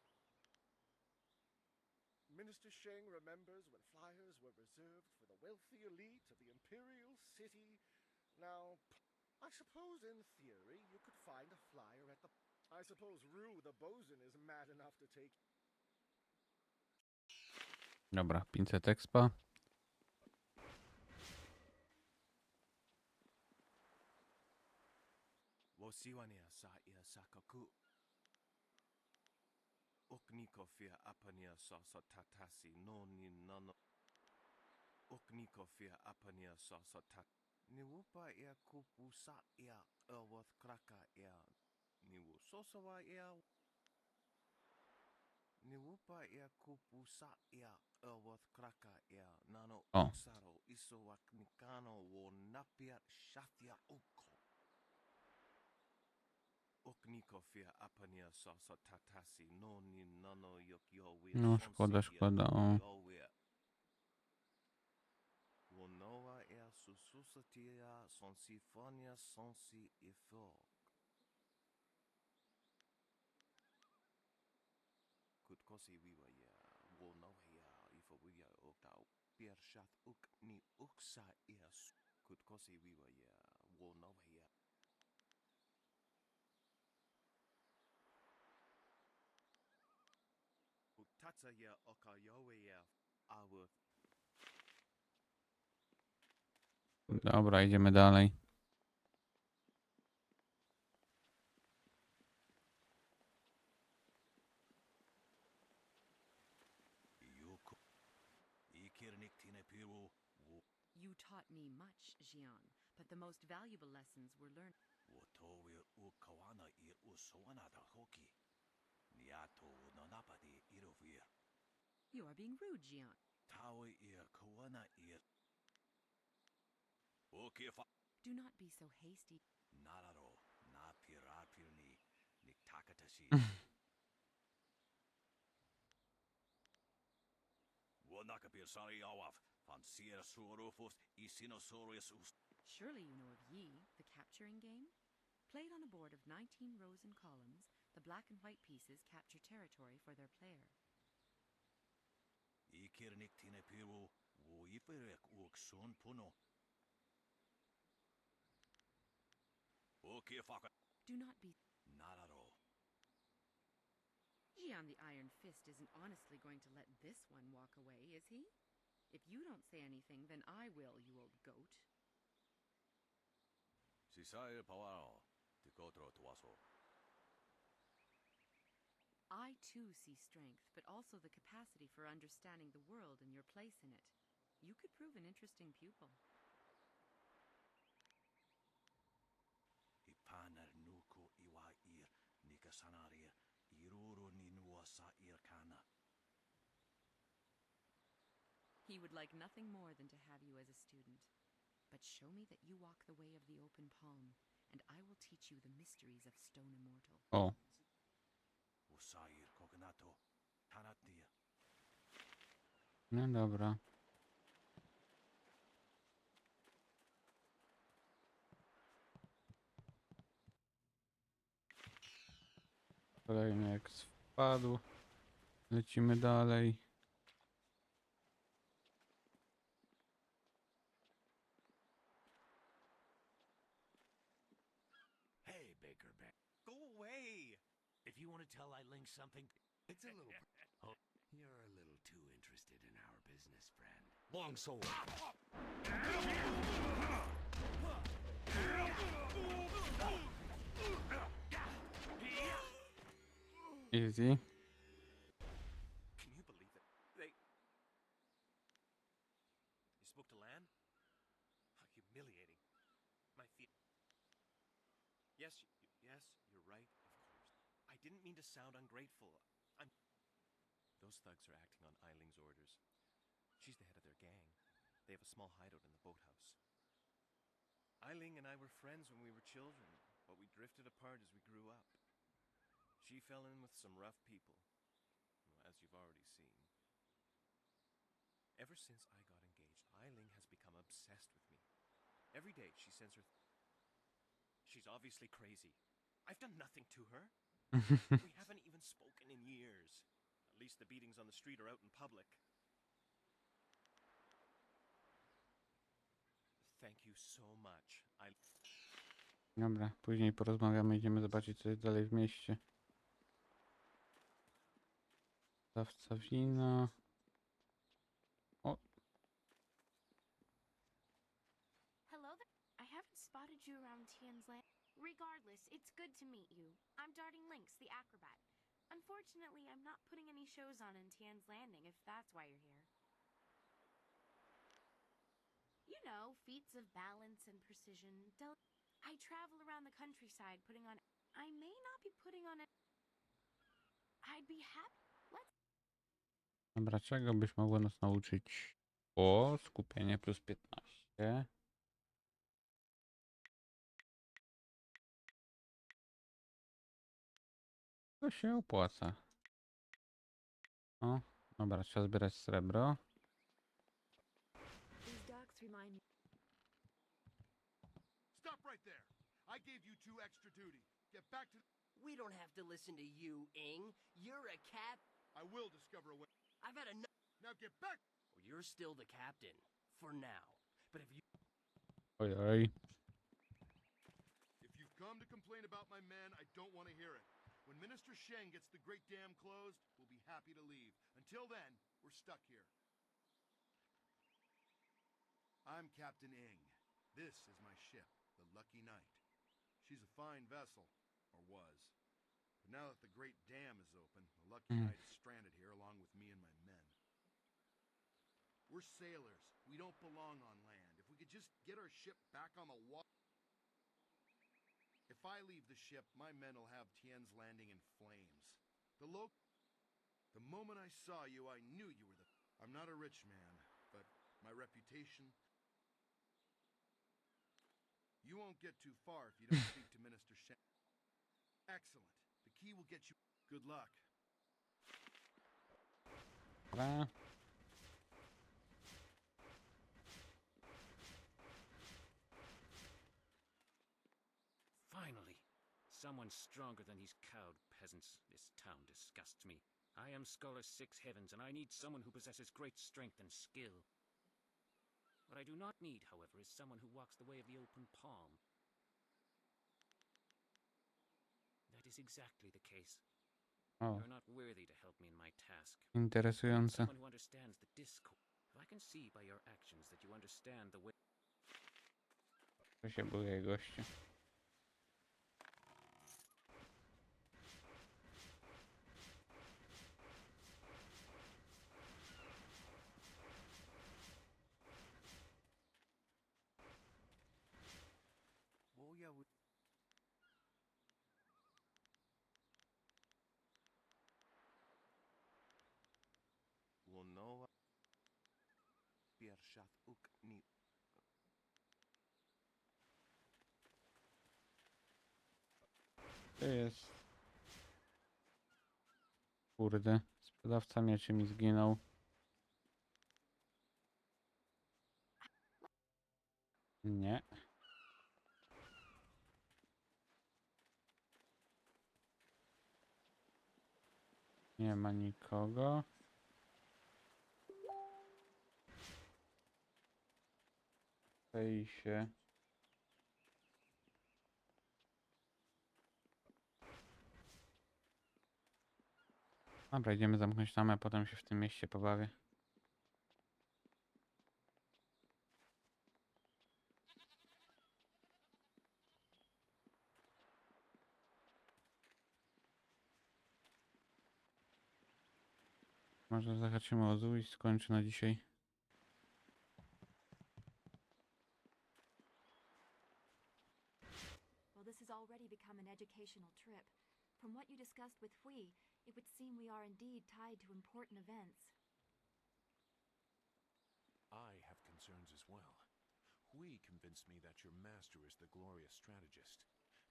Minister Sheng remembers when flyers were reserved for the wealthy elite of the imperial city. Now, I suppose in theory you could find a flyer at the. I suppose Rue the bosun is mad enough to take. Dobra, 500 expa. Wosiwania sa ia sakaku. Okniko fia apania sa sa tatasi no ni nano. Okniko fia apania sa sa tat. Niwupa ia kupu sa ia elwath kraka ia. Niwu sosawa ia. Niwupa ia kupu sa ia elwath kraka ia. Nano uksaro isowak nikano wo napiat shathia uko. Okniko fia apania sa sa tatasi no ni nano yok yowie. No szkoda, szkoda. O. Wonoa ea sususatia sonsifonia sonsi ifog. Kutkosi wiwa ya wonoa ya ifowia oktau. Piershat uk ni uksa ea. Kutkosi wiwa ya wonoa ya. Tatsa ya okayowe ya awu. Dobra, idziemy dalej. You taught me much, Jian, but the most valuable lessons were learned. You are being rude, Jian. Do not be so hasty. Surely you know of Yi, the capturing game? Played on a board of 19 rows and columns, the black and white pieces capture territory for their player. Do not be... Jian the Iron Fist isn't honestly going to let this one walk away, is he? If you don't say anything, then I will, you old goat. I too see strength, but also the capacity for understanding the world and your place in it. You could prove an interesting pupil. He would like nothing more than to have you as a student. But show me that you walk the way of the open palm, and I will teach you the mysteries of Stone Immortal. O. No dobra. Kolejny jak spadł. Lecimy dalej. Hey, Baker Bear. Go away! If you want to tell Eiling something, it's a little... Oh, you're a little too interested in our business, friend. Long sword. Easy. Can you believe it? They spoke to Lan? How humiliating. My feet. Yes, you're right, of course. I I didn't mean to sound ungrateful. Those thugs are acting on Eiling's orders. She's the head of their gang. They have a small hideout in the boathouse. Eiling and I were friends when we were children, but we drifted apart as we grew up. She fell in with some rough people, as you've already seen. Ever since I got engaged, Eiling has become obsessed with me. Every day she sends her... She's obviously crazy. I've done nothing to her. We haven't even spoken in years. At least the beatings on the street are out in public. Thank you so much. Dobra, później porozmawiamy, idziemy zobaczyć co jest dalej w mieście. Dawca wina. O, Hello there. I haven't spotted you around Tien's Land. Regardless, it's good to meet you. I'm Darting Lynx, the acrobat. Unfortunately, I'm not putting any shows on in Tien's Landing, if that's why you're here. You know, feats of balance and precision. I travel around the countryside putting on... I may not be putting on it. I'd be happy... dobra, czego byś mogła nas nauczyć? O, skupienie plus 15. To się opłaca. O, dobra, trzeba zbierać srebro. These docks remind me. Stop right there. I gave you 2 extra duty. Get back to... We don't have to listen to you, Ing. You're a cap... I will discover a way. I've had enough... Now get back! Well, you're still the captain. For now. But if you... Oj, oj. If you've come to complain about my men, I don't want to hear it. When Minister Sheng gets the Great Dam closed, we'll be happy to leave. Until then, we're stuck here. I'm Captain Ing. This is my ship, the Lucky Knight. She's a fine vessel, or was. But now that the Great Dam is open, the Lucky Knight is stranded here along with me and my men. We're sailors. We don't belong on land. If we could just get our ship back on the water... If I leave the ship, my men will have Tien's Landing in flames. The moment I saw you, I knew you were the... I'm not a rich man, but my reputation... You won't get too far if you don't speak to Minister Sheng. Excellent. The key will get you... Good luck. Dobra. Finally, someone stronger than these cowed peasants. This town disgusts me. I am Scholar Six Heavens, and I need someone who possesses great strength and skill. What I do not need, however, is someone who walks the way of the open palm. That is exactly the case. O, You are not worthy to help me in my task. interesujące. Someone who understands the discourse. If I can see by your actions that you understand the way... To się buje, gościu. Oh, yeah, we... Łonowa... Pierszat ukni... To jest... Kurde, sprzedawca mieczy mi zginął. Nie. Nie ma nikogo. Tej się. Dobra, idziemy zamknąć tamę, a potem się w tym mieście pobawię. Może zahaczymy o zół i skończę na dzisiaj. Well, this has already become an educational trip. From what you discussed with Hui, it would seem we are indeed tied to important events. I have concerns as well. Hui convinced me that your master is the glorious strategist.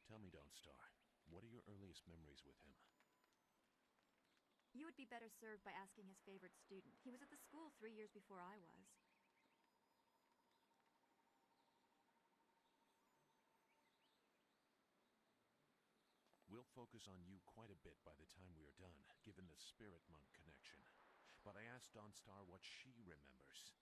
Tell me, Dawnstar, what are your earliest memories with him? You would be better served by asking his favorite student. He was at the school 3 years before I was. We'll focus on you quite a bit by the time we are done, given the Spirit Monk connection. But I asked Dawnstar what she remembers.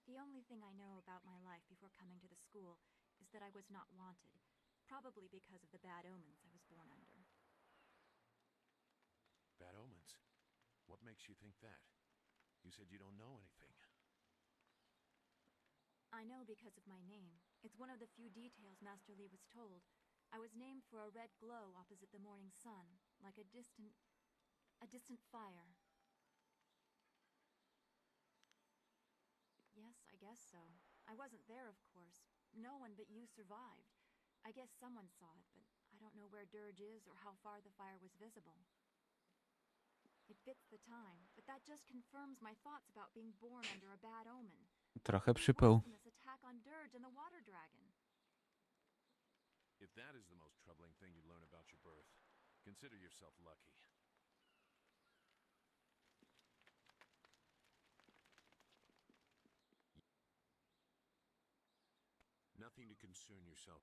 The only thing I know about my life before coming to the school is that I was not wanted, probably because of the bad omens I was born under. Bad omens? What makes you think that? You said you don't know anything. I know because of my name. It's one of the few details Master Li was told. I was named for a red glow opposite the morning sun, like a distant fire. Yes, I guess so. I wasn't there, of course. No one but you survived. I guess someone saw it, but I don't know where Dirge is or how far the fire was visible. It fits the time, but that just confirms my thoughts about being born under a bad omen. Trochę przypał. This attack on Dirge and the water dragon. If that is the most troubling thing you learn about your birth, consider yourself lucky. Nothing to concern yourself.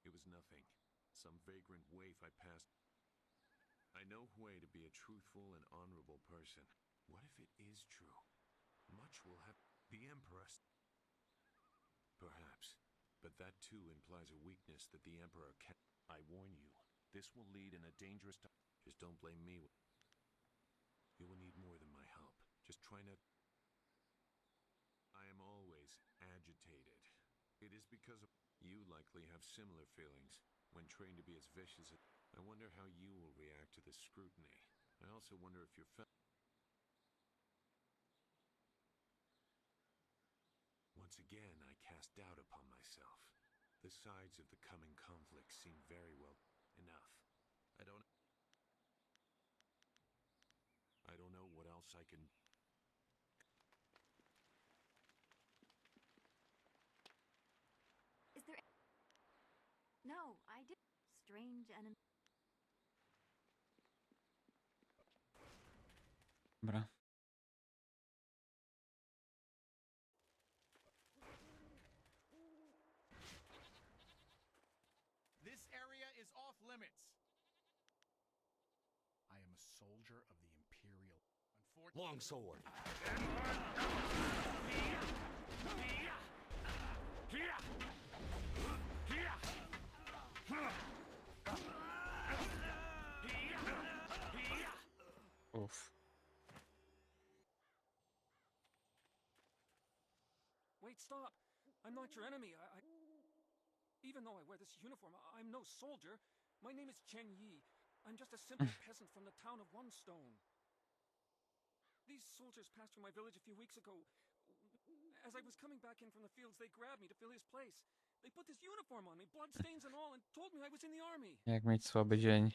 It was nothing. Some vagrant waif I passed. I know Hui to be a truthful and honorable person. What if it is true? Much will have the Empress. Perhaps. But that too implies a weakness that the Emperor can. I warn you, this will lead in a dangerous time. Just don't blame me. You will need more than my help. Just try not. I am always agitated. It is because of. You likely have similar feelings when trained to be as vicious as. I wonder how you will react to this scrutiny. I also wonder if your Once again, I cast doubt upon myself. The sides of the coming conflict seem very well enough. I don't know what else I can. Is there... No, I did... Strange enemy... Dobra. This area is off limits. I am a soldier of the Imperial. Longsword. Uff. Wait, stop! I'm not your enemy. Even though I wear this uniform, I'm no soldier. My name is Chen Yi. I'm just a simple peasant from the town of One Stone. These soldiers passed through my village a few weeks ago. As I was coming back in from the fields, they grabbed me to fill his place. They put this uniform on me, bloodstains and all, and told me I was in the army. Jak mieć słaby dzień.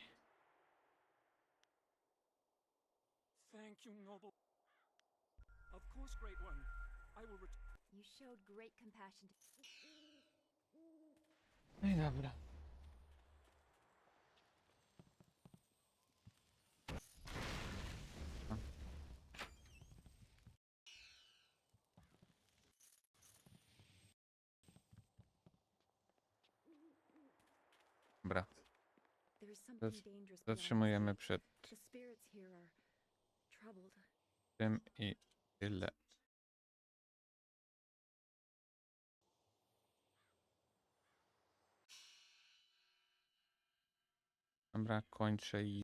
Thank you, noble. Of course, great one. I will You showed great compassion to... No i dobra. Dobra. There is something dangerous beyond Zatrzymujemy the sea. przed The spirits here are troubled. tym i tyle. Dobra, kończę i